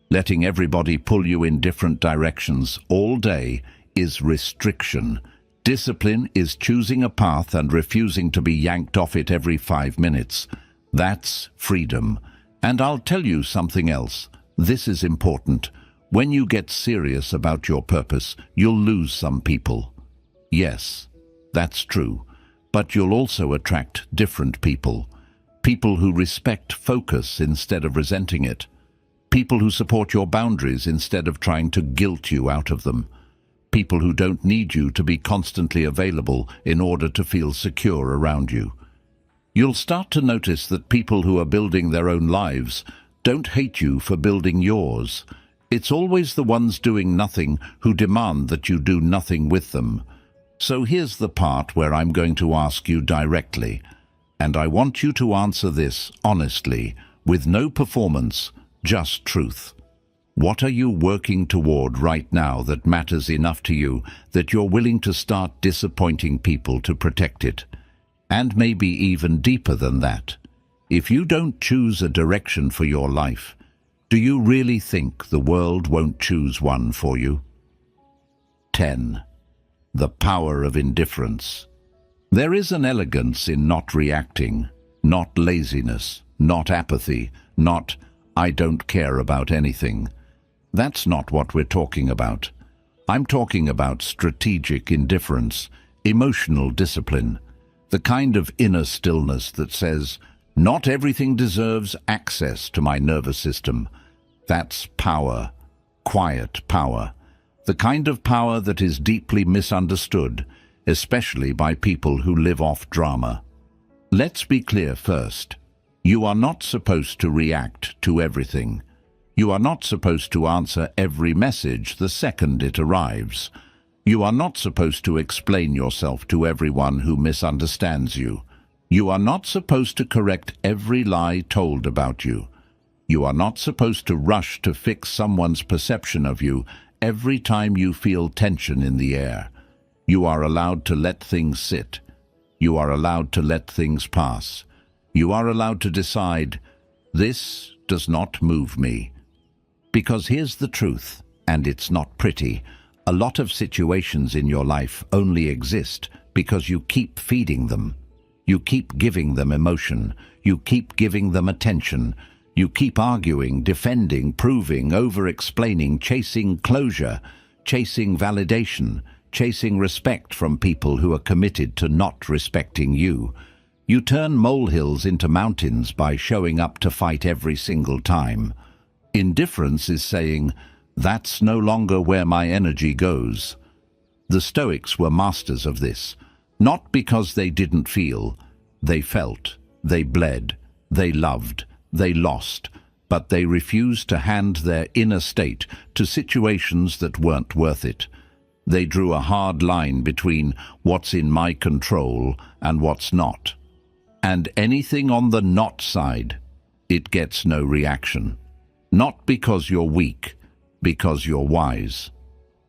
Letting everybody pull you in different directions all day is restriction. Discipline is choosing a path and refusing to be yanked off it every 5 minutes. That's freedom. And I'll tell you something else. This is important. When you get serious about your purpose, you'll lose some people. Yes, that's true. But you'll also attract different people. People who respect focus instead of resenting it. People who support your boundaries instead of trying to guilt you out of them. People who don't need you to be constantly available in order to feel secure around you. You'll start to notice that people who are building their own lives don't hate you for building yours. It's always the ones doing nothing who demand that you do nothing with them. So here's the part where I'm going to ask you directly, and I want you to answer this honestly, with no performance, just truth. What are you working toward right now that matters enough to you that you're willing to start disappointing people to protect it? And maybe even deeper than that. If you don't choose a direction for your life, do you really think the world won't choose one for you? 10. The power of indifference. There is an elegance in not reacting, not laziness, not apathy, not I don't care about anything. That's not what we're talking about. I'm talking about strategic indifference, emotional discipline, the kind of inner stillness that says, not everything deserves access to my nervous system. That's power, quiet power, the kind of power that is deeply misunderstood, especially by people who live off drama. Let's be clear first. You are not supposed to react to everything. You are not supposed to answer every message the second it arrives. You are not supposed to explain yourself to everyone who misunderstands you. You are not supposed to correct every lie told about you. You are not supposed to rush to fix someone's perception of you every time you feel tension in the air. You are allowed to let things sit. You are allowed to let things pass. You are allowed to decide, this does not move me. Because here's the truth, and it's not pretty. A lot of situations in your life only exist because you keep feeding them. You keep giving them emotion. You keep giving them attention. You keep arguing, defending, proving, over-explaining, chasing closure, chasing validation, chasing respect from people who are committed to not respecting you. You turn molehills into mountains by showing up to fight every single time. Indifference is saying, that's no longer where my energy goes. The Stoics were masters of this, not because they didn't feel. They felt, they bled, they loved, they lost, but they refused to hand their inner state to situations that weren't worth it. They drew a hard line between what's in my control and what's not. And anything on the not side, it gets no reaction. Not because you're weak, because you're wise.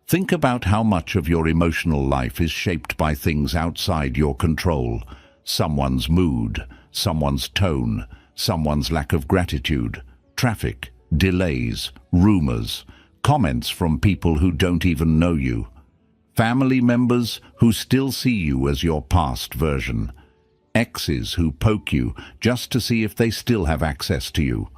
Think about how much of your emotional life is shaped by things outside your control. Someone's mood, someone's tone, someone's lack of gratitude, traffic, delays, rumors, comments from people who don't even know you, family members who still see you as your past version, exes who poke you just to see if they still have access to you.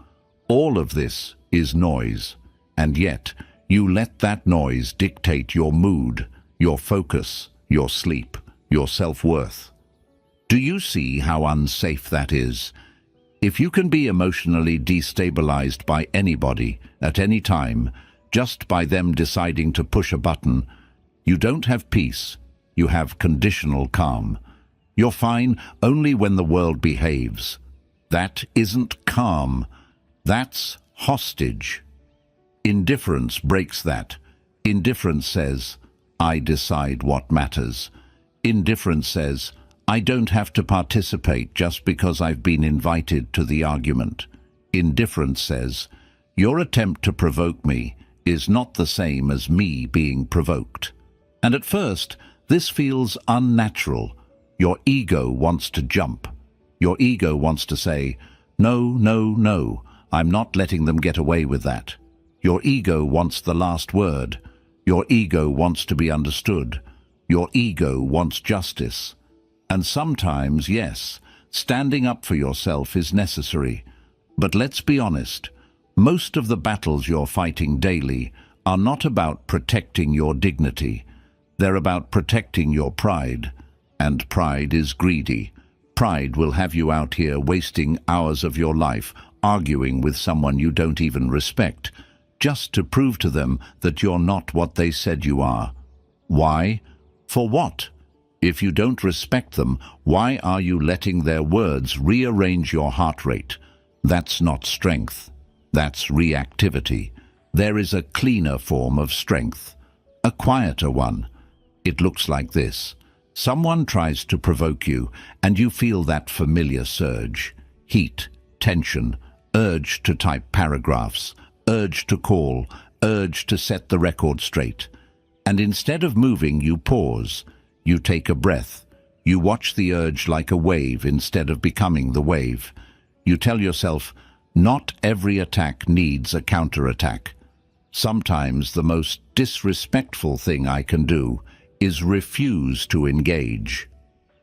All of this is noise, and yet you let that noise dictate your mood, your focus, your sleep, your self-worth. Do you see how unsafe that is? If you can be emotionally destabilized by anybody at any time, just by them deciding to push a button, you don't have peace, you have conditional calm. You're fine only when the world behaves. That isn't calm, that's hostage. Indifference breaks that. Indifference says, I decide what matters. Indifference says, I don't have to participate just because I've been invited to the argument. Indifference says, your attempt to provoke me is not the same as me being provoked. And at first, this feels unnatural. Your ego wants to jump. Your ego wants to say, no, no, no, I'm not letting them get away with that. Your ego wants the last word. Your ego wants to be understood. Your ego wants justice. And sometimes, yes, standing up for yourself is necessary. But let's be honest, most of the battles you're fighting daily are not about protecting your dignity. They're about protecting your pride. And pride is greedy. Pride will have you out here wasting hours of your life arguing with someone you don't even respect, just to prove to them that you're not what they said you are. Why? For what? If you don't respect them, why are you letting their words rearrange your heart rate? That's not strength. That's reactivity. There is a cleaner form of strength, a quieter one. It looks like this. Someone tries to provoke you, and you feel that familiar surge. Heat, tension, urge to type paragraphs, urge to call, urge to set the record straight. And instead of moving, you pause. You take a breath. You watch the urge like a wave instead of becoming the wave. You tell yourself, not every attack needs a counterattack. Sometimes the most disrespectful thing I can do is refuse to engage.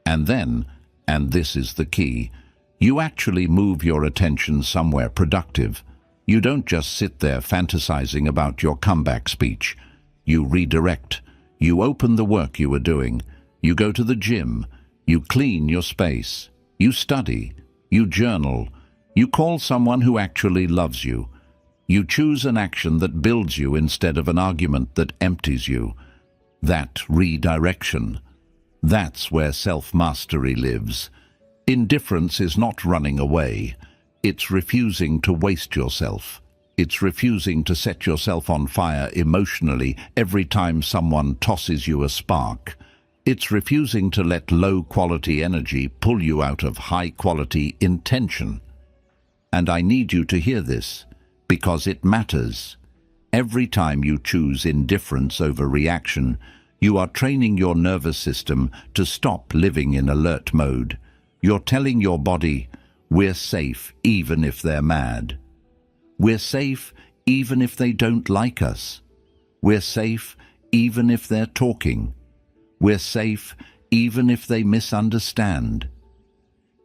And then, and this is the key, you actually move your attention somewhere productive. You don't just sit there fantasizing about your comeback speech. You redirect. You open the work you were doing. You go to the gym. You clean your space. You study. You journal. You call someone who actually loves you. You choose an action that builds you instead of an argument that empties you. That redirection. That's where self-mastery lives. Indifference is not running away. It's refusing to waste yourself. It's refusing to set yourself on fire emotionally every time someone tosses you a spark. It's refusing to let low-quality energy pull you out of high-quality intention. And I need you to hear this, because it matters. Every time you choose indifference over reaction, you are training your nervous system to stop living in alert mode. You're telling your body, we're safe even if they're mad. We're safe even if they don't like us. We're safe even if they're talking. We're safe even if they misunderstand.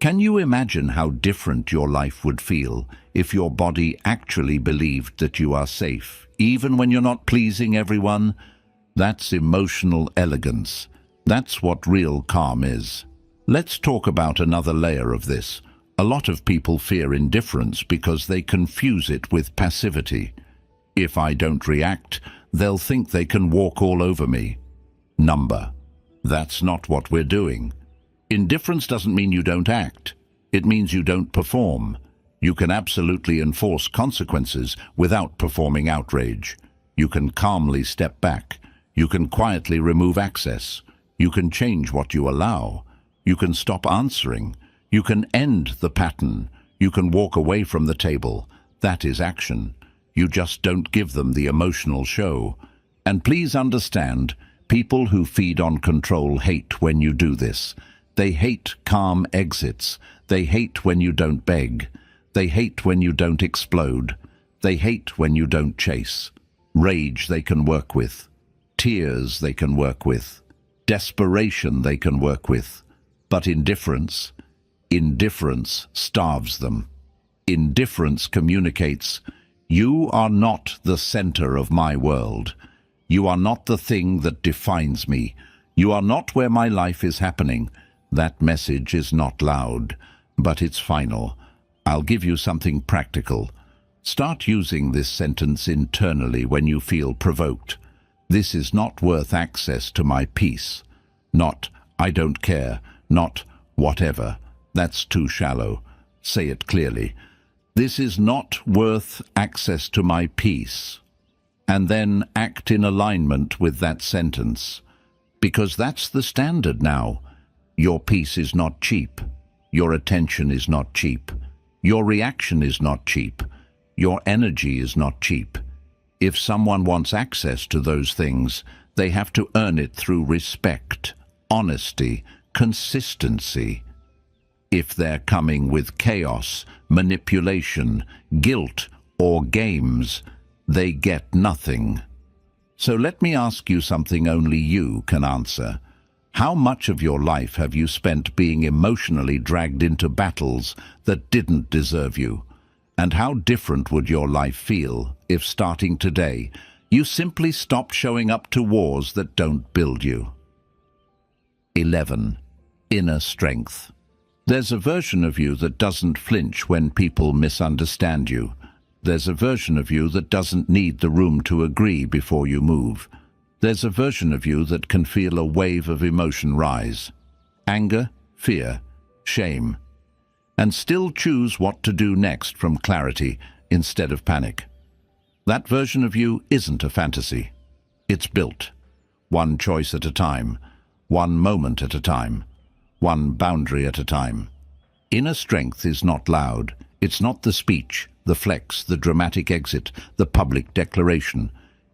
Can you imagine how different your life would feel if your body actually believed that you are safe, even when you're not pleasing everyone? That's emotional elegance. That's what real calm is. Let's talk about another layer of this. A lot of people fear indifference because they confuse it with passivity. If I don't react, they'll think they can walk all over me. Number. That's not what we're doing. Indifference doesn't mean you don't act. It means you don't perform. You can absolutely enforce consequences without performing outrage. You can calmly step back. You can quietly remove access. You can change what you allow. You can stop answering. You can end the pattern. You can walk away from the table. That is action. You just don't give them the emotional show. And please understand, people who feed on control hate when you do this. They hate calm exits. They hate when you don't beg. They hate when you don't explode. They hate when you don't chase. Rage they can work with. Tears they can work with. Desperation they can work with. But indifference starves them. Indifference communicates, "You are not the center of my world. You are not the thing that defines me. You are not where my life is happening." That message is not loud, but it's final. I'll give you something practical. Start using this sentence internally when you feel provoked. This is not worth access to my peace. Not, I don't care. Not, whatever. That's too shallow. Say it clearly. This is not worth access to my peace. And then act in alignment with that sentence. Because that's the standard now. Your peace is not cheap. Your attention is not cheap. Your reaction is not cheap. Your energy is not cheap. If someone wants access to those things, they have to earn it through respect, honesty, consistency. If they're coming with chaos, manipulation, guilt, or games, they get nothing. So let me ask you something only you can answer. How much of your life have you spent being emotionally dragged into battles that didn't deserve you? And how different would your life feel if, starting today, you simply stop showing up to wars that don't build you? 11. Inner strength. There's a version of you that doesn't flinch when people misunderstand you. There's a version of you that doesn't need the room to agree before you move. There's a version of you that can feel a wave of emotion rise. Anger, fear, shame. And still choose what to do next from clarity instead of panic. That version of you isn't a fantasy. It's built. One choice at a time. One moment at a time. One boundary at a time. Inner strength is not loud. It's not the speech, the flex, the dramatic exit, the public declaration.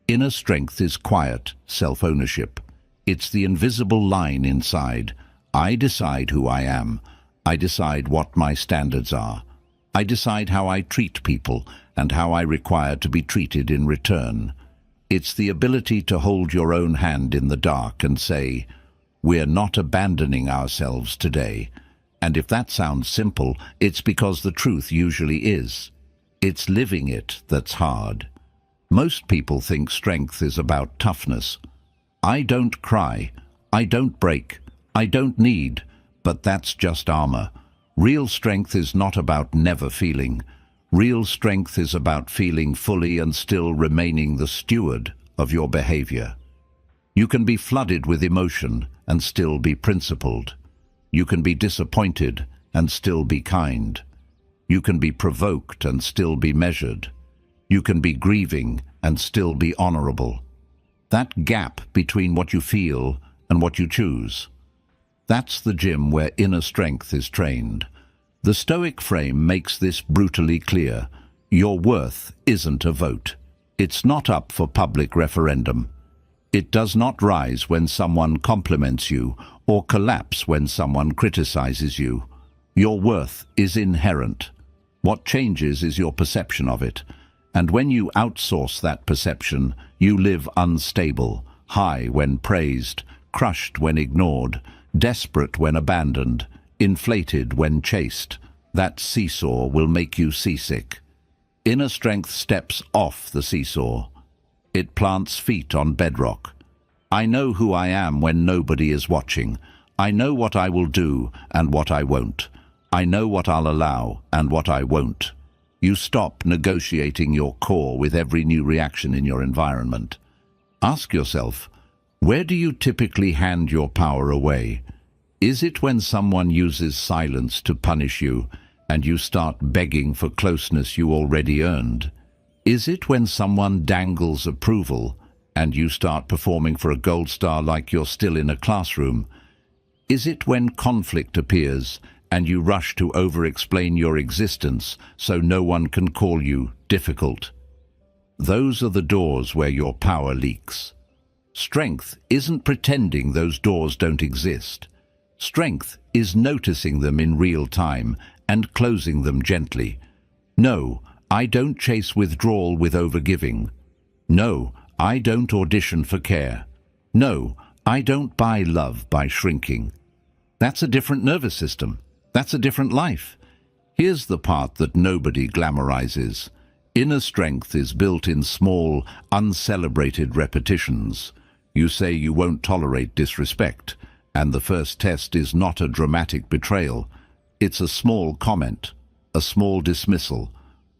Inner strength is quiet self-ownership. It's the invisible line inside. I decide who I am. I decide what my standards are. I decide how I treat people and how I require to be treated in return. It's the ability to hold your own hand in the dark and say, "We're not abandoning ourselves today." And if that sounds simple, it's because the truth usually is. It's living it that's hard. Most people think strength is about toughness. I don't cry. I don't break. I don't need. But that's just armor. Real strength is not about never feeling. Real strength is about feeling fully and still remaining the steward of your behavior. You can be flooded with emotion and still be principled. You can be disappointed and still be kind. You can be provoked and still be measured. You can be grieving and still be honorable. That gap between what you feel and what you choose, that's the gym where inner strength is trained. The Stoic frame makes this brutally clear. Your worth isn't a vote. It's not up for public referendum. It does not rise when someone compliments you or collapse when someone criticizes you. Your worth is inherent. What changes is your perception of it. And when you outsource that perception, you live unstable, high when praised, crushed when ignored, desperate when abandoned, inflated when chased. That seesaw will make you seasick. Inner strength steps off the seesaw. It plants feet on bedrock. I know who I am when nobody is watching. I know what I will do and what I won't. I know what I'll allow and what I won't. You stop negotiating your core with every new reaction in your environment. Ask yourself, where do you typically hand your power away? Is it when someone uses silence to punish you and you start begging for closeness you already earned? Is it when someone dangles approval and you start performing for a gold star like you're still in a classroom? Is it when conflict appears and you rush to over-explain your existence so no one can call you difficult? Those are the doors where your power leaks. Strength isn't pretending those doors don't exist. Strength is noticing them in real time and closing them gently. No, I don't chase withdrawal with overgiving. No, I don't audition for care. No, I don't buy love by shrinking. That's a different nervous system. That's a different life. Here's the part that nobody glamorizes. Inner strength is built in small, uncelebrated repetitions. You say you won't tolerate disrespect, and the first test is not a dramatic betrayal. It's a small comment, a small dismissal,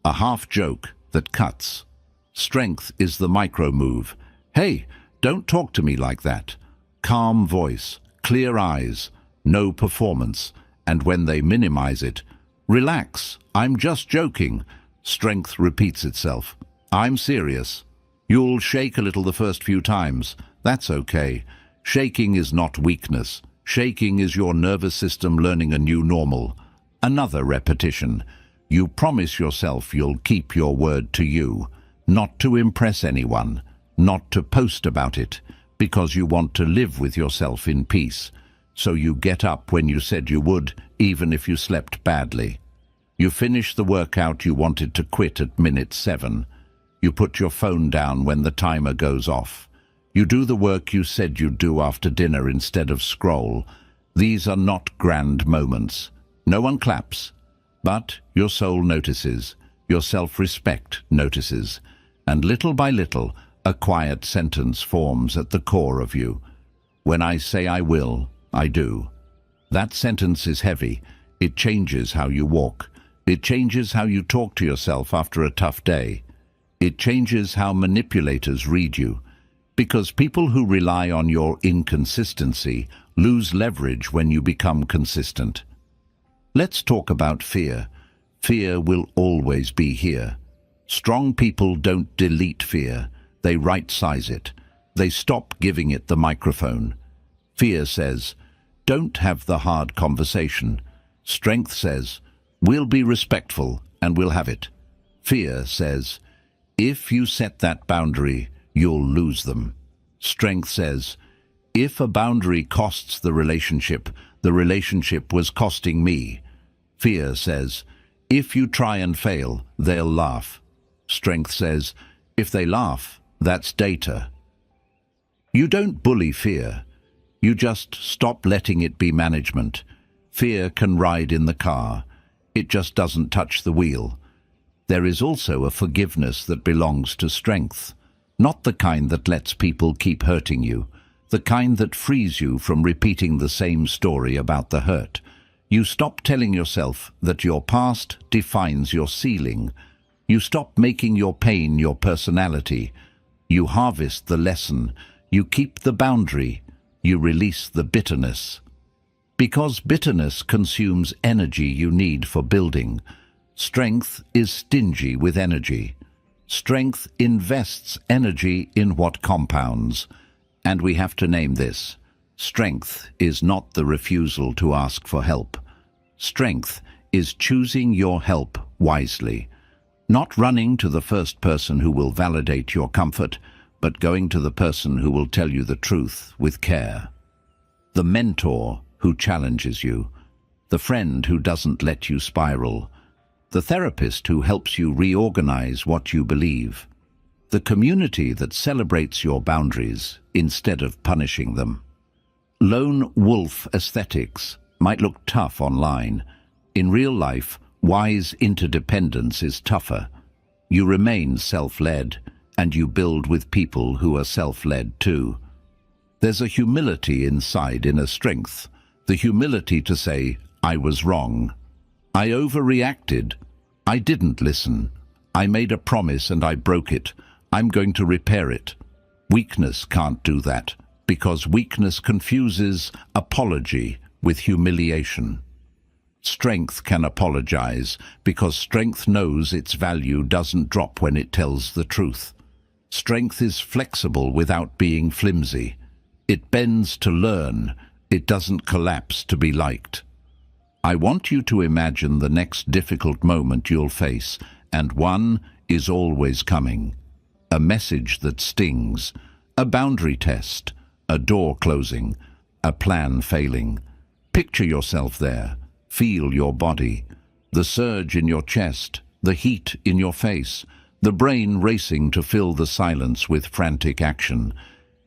a half joke that cuts. Strength is the micro move. Hey, don't talk to me like that. Calm voice, clear eyes, no performance, and when they minimize it, relax, I'm just joking. Strength repeats itself. I'm serious. You'll shake a little the first few times. That's okay. Shaking is not weakness. Shaking is your nervous system learning a new normal. Another repetition. You promise yourself you'll keep your word to you, not to impress anyone, not to post about it, because you want to live with yourself in peace. So you get up when you said you would, even if you slept badly. You finish the workout you wanted to quit at minute 7. You put your phone down when the timer goes off. You do the work you said you'd do after dinner instead of scroll. These are not grand moments. No one claps. But your soul notices, your self-respect notices, and little by little, a quiet sentence forms at the core of you. When I say I will, I do. That sentence is heavy. It changes how you walk. It changes how you talk to yourself after a tough day. It changes how manipulators read you. Because people who rely on your inconsistency lose leverage when you become consistent. Let's talk about fear. Fear will always be here. Strong people don't delete fear. They right-size it. They stop giving it the microphone. Fear says, don't have the hard conversation. Strength says, we'll be respectful and we'll have it. Fear says, if you set that boundary, you'll lose them. Strength says, if a boundary costs the relationship was costing me. Fear says, if you try and fail, they'll laugh. Strength says, if they laugh, that's data. You don't bully fear. You just stop letting it be management. Fear can ride in the car. It just doesn't touch the wheel. There is also a forgiveness that belongs to strength. Not the kind that lets people keep hurting you. The kind that frees you from repeating the same story about the hurt. You stop telling yourself that your past defines your ceiling. You stop making your pain your personality. You harvest the lesson. You keep the boundary. You release the bitterness. Because bitterness consumes energy you need for building. Strength is stingy with energy. Strength invests energy in what compounds. And we have to name this. Strength is not the refusal to ask for help. Strength is choosing your help wisely. Not running to the first person who will validate your comfort, but going to the person who will tell you the truth with care. The mentor who challenges you. The friend who doesn't let you spiral. The therapist who helps you reorganize what you believe. The community that celebrates your boundaries instead of punishing them. Lone wolf aesthetics might look tough online. In real life, wise interdependence is tougher. You remain self-led, and you build with people who are self-led too. There's a humility inside inner strength. The humility to say, I was wrong. I overreacted. I didn't listen. I made a promise and I broke it. I'm going to repair it. Weakness can't do that, because weakness confuses apology with humiliation. Strength can apologize, because strength knows its value doesn't drop when it tells the truth. Strength is flexible without being flimsy. It bends to learn. It doesn't collapse to be liked. I want you to imagine the next difficult moment you'll face, and one is always coming. A message that stings, A boundary test, a door closing, a plan failing. Picture yourself there. Feel your body. The surge in your chest, the heat in your face, the brain racing to fill the silence with frantic action.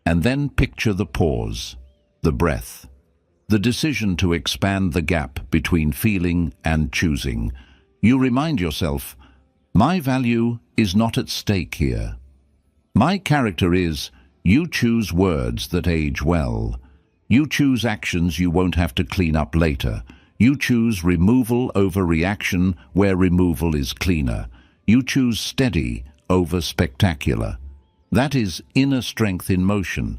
And then picture the pause, the breath, the decision to expand the gap between feeling and choosing. You remind yourself, my value is not at stake here. My character is, you choose words that age well. You choose actions you won't have to clean up later. You choose removal over reaction where removal is cleaner. You choose steady over spectacular. That is inner strength in motion.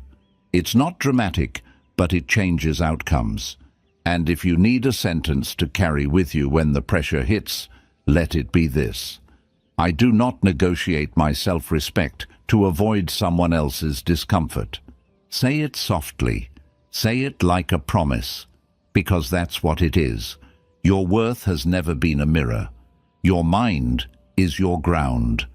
It's not dramatic, but it changes outcomes. And if you need a sentence to carry with you when the pressure hits, let it be this. I do not negotiate my self-respect to avoid someone else's discomfort. Say it softly. Say it like a promise, because that's what it is. Your worth has never been a mirror. Your mind is your ground.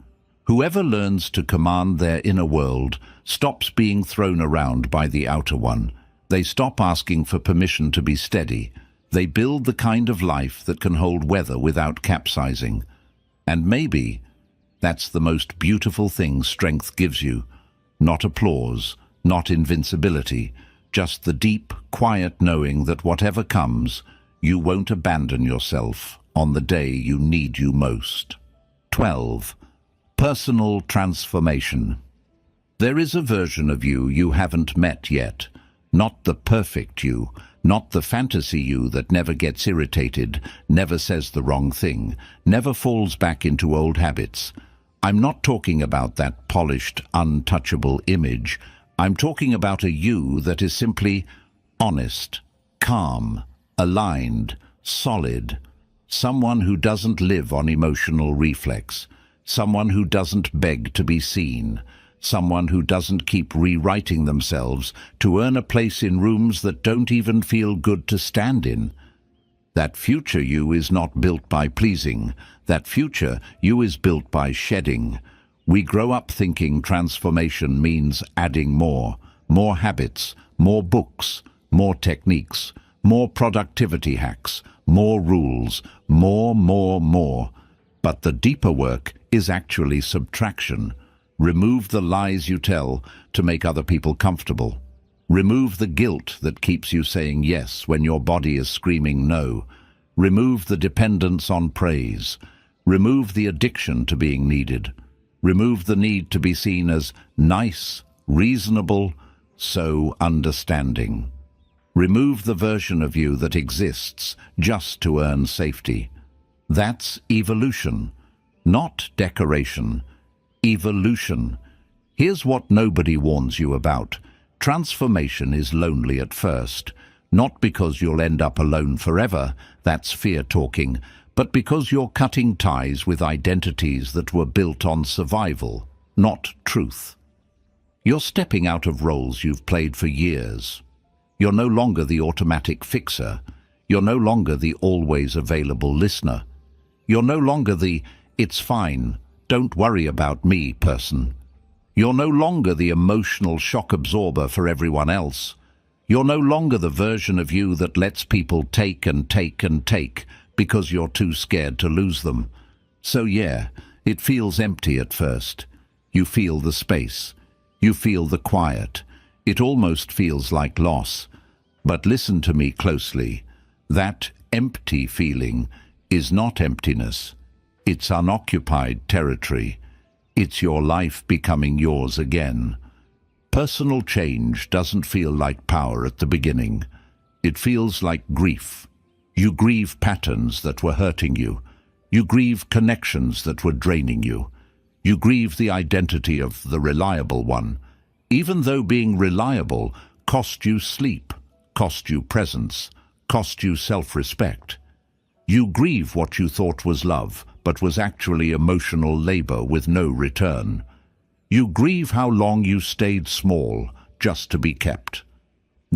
Whoever learns to command their inner world stops being thrown around by the outer one. They stop asking for permission to be steady. They build the kind of life that can hold weather without capsizing. And maybe that's the most beautiful thing strength gives you. Not applause, not invincibility, just the deep, quiet knowing that whatever comes, you won't abandon yourself on the day you need you most. 12. Personal transformation. There is a version of you you haven't met yet. Not the perfect you, not the fantasy you that never gets irritated, never says the wrong thing, never falls back into old habits. I'm not talking about that polished, untouchable image. I'm talking about a you that is simply honest, calm, aligned, solid. Someone who doesn't live on emotional reflex. Someone who doesn't beg to be seen. Someone who doesn't keep rewriting themselves to earn a place in rooms that don't even feel good to stand in. That future you is not built by pleasing. That future you is built by shedding. We grow up thinking transformation means adding more habits, more books, more techniques, more productivity hacks, more rules, more. But the deeper work is actually subtraction. Remove the lies you tell to make other people comfortable. Remove the guilt that keeps you saying yes when your body is screaming no. Remove the dependence on praise. Remove the addiction to being needed. Remove the need to be seen as nice, reasonable, so understanding. Remove the version of you that exists just to earn safety. That's evolution, not decoration. Evolution. Here's what nobody warns you about. Transformation is lonely at first, not because you'll end up alone forever, that's fear talking, but because you're cutting ties with identities that were built on survival, not truth. You're stepping out of roles you've played for years. You're no longer the automatic fixer. You're no longer the always available listener. You're no longer the "it's fine, don't worry about me" person. You're no longer the emotional shock absorber for everyone else. You're no longer the version of you that lets people take and take and take because you're too scared to lose them. So yeah, it feels empty at first. You feel the space. You feel the quiet. It almost feels like loss. But listen to me closely. That empty feeling is not emptiness. It's unoccupied territory. It's your life becoming yours again. Personal change doesn't feel like power at the beginning. It feels like grief. You grieve patterns that were hurting you. You grieve connections that were draining you. You grieve the identity of the reliable one, even though being reliable cost you sleep, cost you presence, cost you self-respect. You grieve what you thought was love, but was actually emotional labor with no return. You grieve how long you stayed small just to be kept.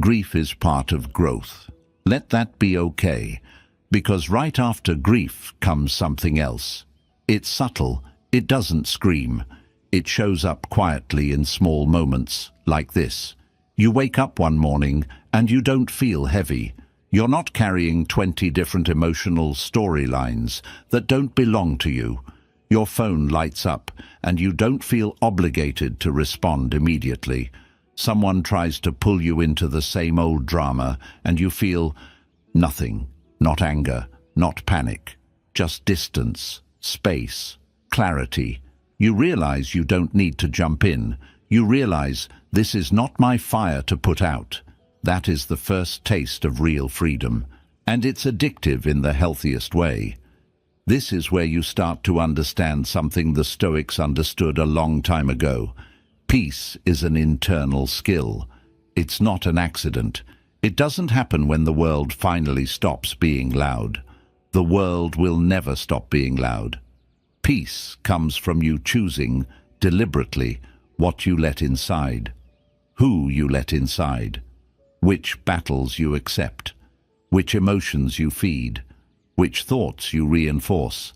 Grief is part of growth. Let that be okay, because right after grief comes something else. It's subtle, it doesn't scream. It shows up quietly in small moments, like this. You wake up one morning and you don't feel heavy. You're not carrying 20 different emotional storylines that don't belong to you. Your phone lights up and you don't feel obligated to respond immediately. Someone tries to pull you into the same old drama and you feel nothing, not anger, not panic, just distance, space, clarity. You realize you don't need to jump in. You realize this is not my fire to put out. That is the first taste of real freedom, and it's addictive in the healthiest way. This is where you start to understand something the Stoics understood a long time ago. Peace is an internal skill. It's not an accident. It doesn't happen when the world finally stops being loud. The world will never stop being loud. Peace comes from you choosing, deliberately, what you let inside, who you let inside, which battles you accept, which emotions you feed, which thoughts you reinforce,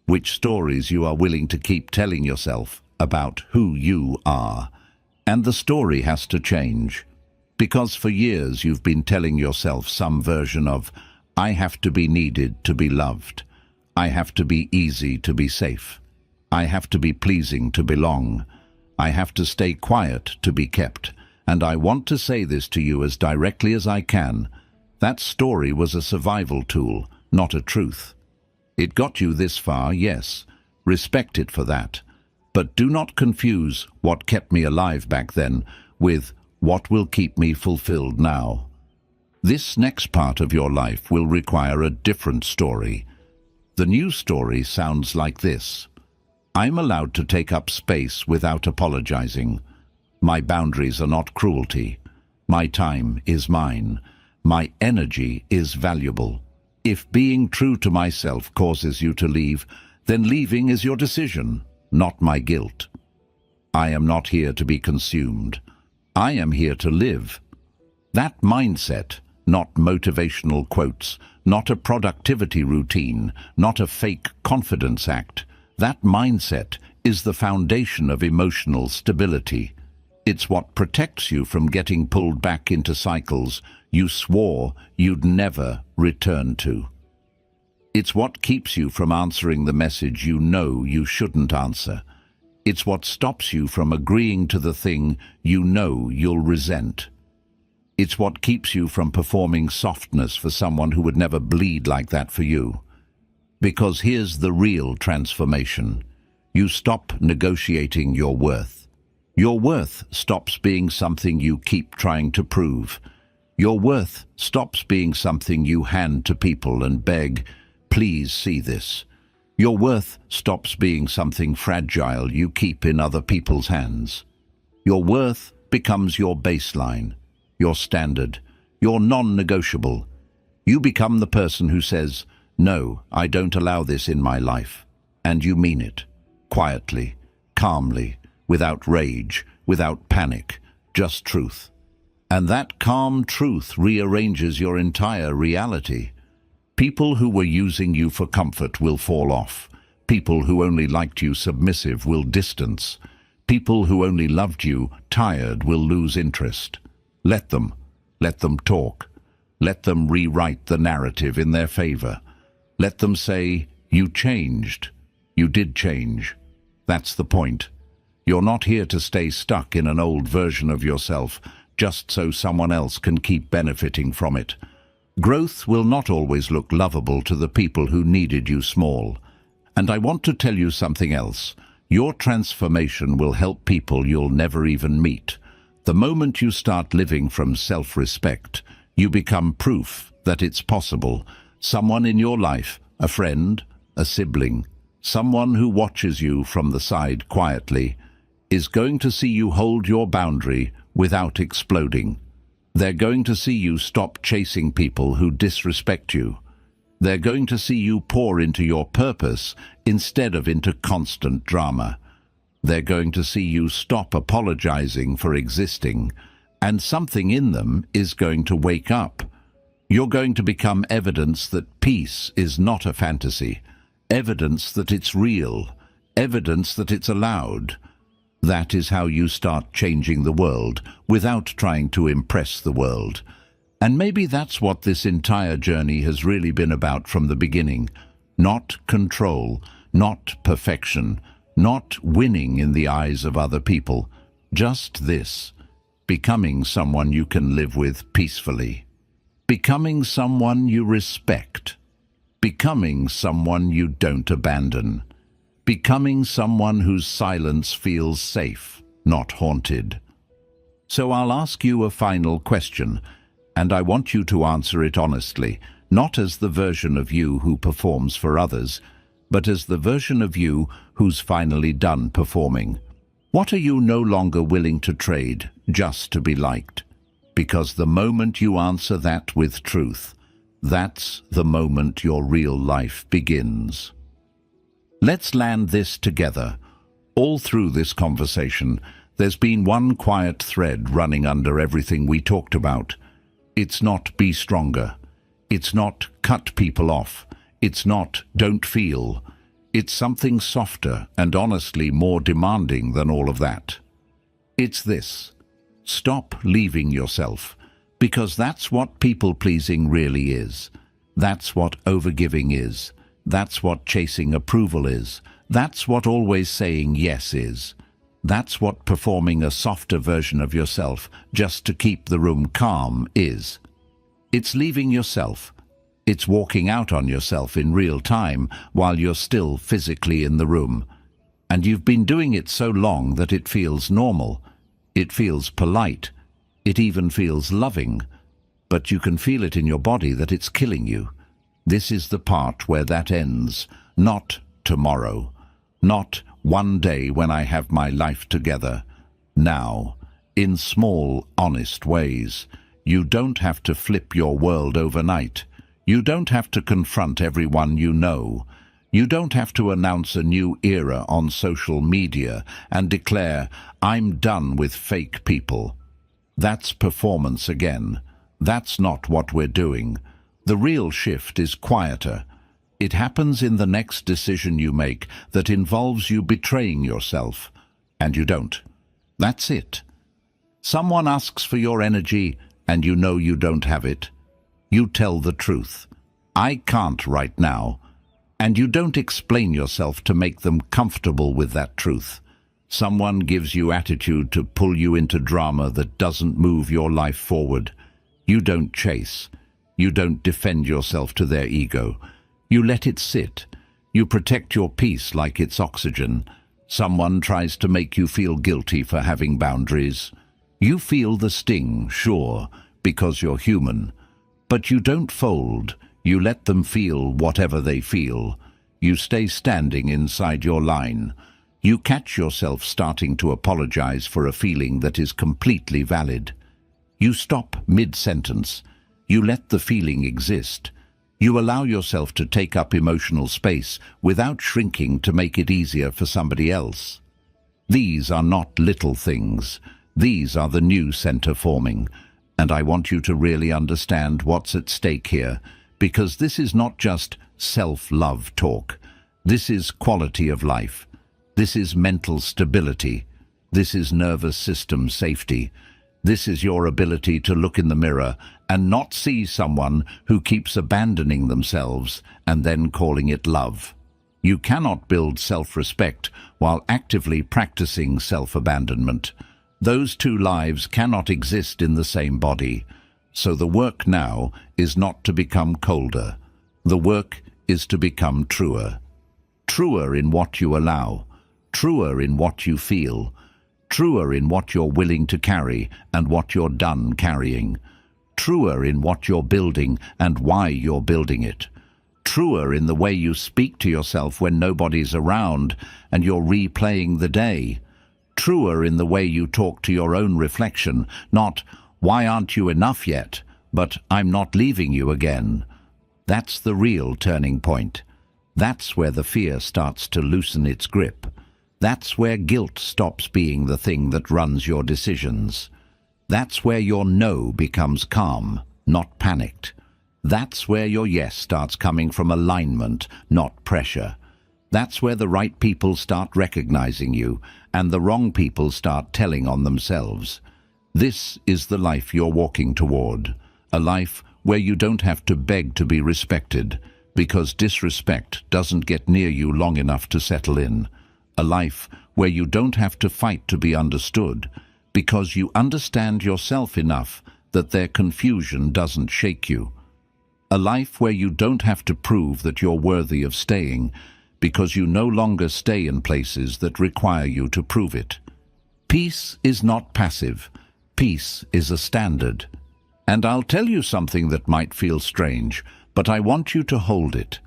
which stories you are willing to keep telling yourself about who you are. And the story has to change, because for years you've been telling yourself some version of, I have to be needed to be loved. I have to be easy to be safe. I have to be pleasing to belong. I have to stay quiet to be kept. And I want to say this to you as directly as I can. That story was a survival tool, not a truth. It got you this far, yes. Respect it for that. But do not confuse what kept me alive back then with what will keep me fulfilled now. This next part of your life will require a different story. The new story sounds like this. I'm allowed to take up space without apologizing. My boundaries are not cruelty. My time is mine. My energy is valuable. If being true to myself causes you to leave, then leaving is your decision, not my guilt. I am not here to be consumed. I am here to live. That mindset, not motivational quotes, not a productivity routine, not a fake confidence act. That mindset is the foundation of emotional stability. It's what protects you from getting pulled back into cycles you swore you'd never return to. It's what keeps you from answering the message you know you shouldn't answer. It's what stops you from agreeing to the thing you know you'll resent. It's what keeps you from performing softness for someone who would never bleed like that for you. Because here's the real transformation. You stop negotiating your worth. Your worth stops being something you keep trying to prove. Your worth stops being something you hand to people and beg, please see this. Your worth stops being something fragile you keep in other people's hands. Your worth becomes your baseline, your standard, your non-negotiable. You become the person who says, no, I don't allow this in my life. And you mean it, quietly, calmly, without rage, without panic, just truth. And that calm truth rearranges your entire reality. People who were using you for comfort will fall off. People who only liked you submissive will distance. People who only loved you tired will lose interest. Let them talk. Let them rewrite the narrative in their favor. Let them say, you changed. You did change. That's the point. You're not here to stay stuck in an old version of yourself just so someone else can keep benefiting from it. Growth will not always look lovable to the people who needed you small. And I want to tell you something else. Your transformation will help people you'll never even meet. The moment you start living from self-respect, you become proof that it's possible. Someone in your life, a friend, a sibling, someone who watches you from the side quietly, is going to see you hold your boundary without exploding. They're going to see you stop chasing people who disrespect you. They're going to see you pour into your purpose instead of into constant drama. They're going to see you stop apologizing for existing, and something in them is going to wake up. You're going to become evidence that peace is not a fantasy, evidence that it's real, evidence that it's allowed. That is how you start changing the world without trying to impress the world. And maybe that's what this entire journey has really been about from the beginning. Not control, not perfection, not winning in the eyes of other people. Just this: becoming someone you can live with peacefully. Becoming someone you respect. Becoming someone you don't abandon. Becoming someone whose silence feels safe, not haunted. So I'll ask you a final question, and I want you to answer it honestly, not as the version of you who performs for others, but as the version of you who's finally done performing. What are you no longer willing to trade just to be liked? Because the moment you answer that with truth, that's the moment your real life begins. Let's land this together. All through this conversation, there's been one quiet thread running under everything we talked about. It's not be stronger. It's not cut people off. It's not don't feel. It's something softer and honestly more demanding than all of that. It's this: stop leaving yourself, because that's what people-pleasing really is. That's what overgiving is. That's what chasing approval is. That's what always saying yes is. That's what performing a softer version of yourself just to keep the room calm is. It's leaving yourself. It's walking out on yourself in real time while you're still physically in the room. And you've been doing it so long that it feels normal. It feels polite. It even feels loving. But you can feel it in your body that it's killing you. This is the part where that ends. Not tomorrow. Not one day when I have my life together. Now, in small, honest ways. You don't have to flip your world overnight. You don't have to confront everyone you know. You don't have to announce a new era on social media and declare, "I'm done with fake people." That's performance again. That's not what we're doing. The real shift is quieter. It happens in the next decision you make that involves you betraying yourself, and you don't. That's it. Someone asks for your energy, and you know you don't have it. You tell the truth. I can't right now. And you don't explain yourself to make them comfortable with that truth. Someone gives you attitude to pull you into drama that doesn't move your life forward. You don't chase. You don't defend yourself to their ego. You let it sit. You protect your peace like it's oxygen. Someone tries to make you feel guilty for having boundaries. You feel the sting, sure, because you're human. But you don't fold. You let them feel whatever they feel. You stay standing inside your line. You catch yourself starting to apologize for a feeling that is completely valid. You stop mid-sentence. You let the feeling exist. You allow yourself to take up emotional space without shrinking to make it easier for somebody else. These are not little things. These are the new center forming. And I want you to really understand what's at stake here, because this is not just self-love talk. This is quality of life. This is mental stability. This is nervous system safety. This is your ability to look in the mirror and not see someone who keeps abandoning themselves and then calling it love. You cannot build self-respect while actively practicing self-abandonment. Those two lives cannot exist in the same body. So the work now is not to become colder. The work is to become truer. Truer in what you allow. Truer in what you feel. Truer in what you're willing to carry and what you're done carrying. Truer in what you're building and why you're building it. Truer in the way you speak to yourself when nobody's around and you're replaying the day. Truer in the way you talk to your own reflection, not, "Why aren't you enough yet?" but "I'm not leaving you again." That's the real turning point. That's where the fear starts to loosen its grip. That's where guilt stops being the thing that runs your decisions. That's where your no becomes calm, not panicked. That's where your yes starts coming from alignment, not pressure. That's where the right people start recognizing you and the wrong people start telling on themselves. This is the life you're walking toward, a life where you don't have to beg to be respected, because disrespect doesn't get near you long enough to settle in. A life where you don't have to fight to be understood, because you understand yourself enough that their confusion doesn't shake you. A life where you don't have to prove that you're worthy of staying, because you no longer stay in places that require you to prove it. Peace is not passive. Peace is a standard. And I'll tell you something that might feel strange, but I want you to hold it.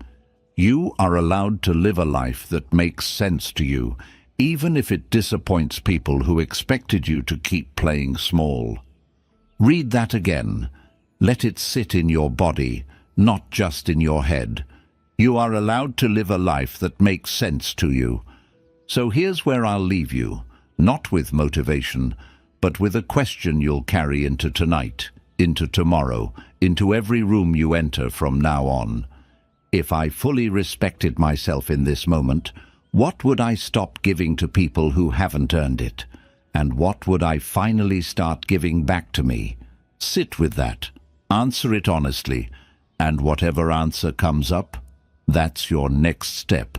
You are allowed to live a life that makes sense to you, even if it disappoints people who expected you to keep playing small. Read that again. Let it sit in your body, not just in your head. You are allowed to live a life that makes sense to you. So here's where I'll leave you, not with motivation, but with a question you'll carry into tonight, into tomorrow, into every room you enter from now on. If I fully respected myself in this moment, what would I stop giving to people who haven't earned it? And what would I finally start giving back to me? Sit with that. Answer it honestly. And whatever answer comes up, that's your next step.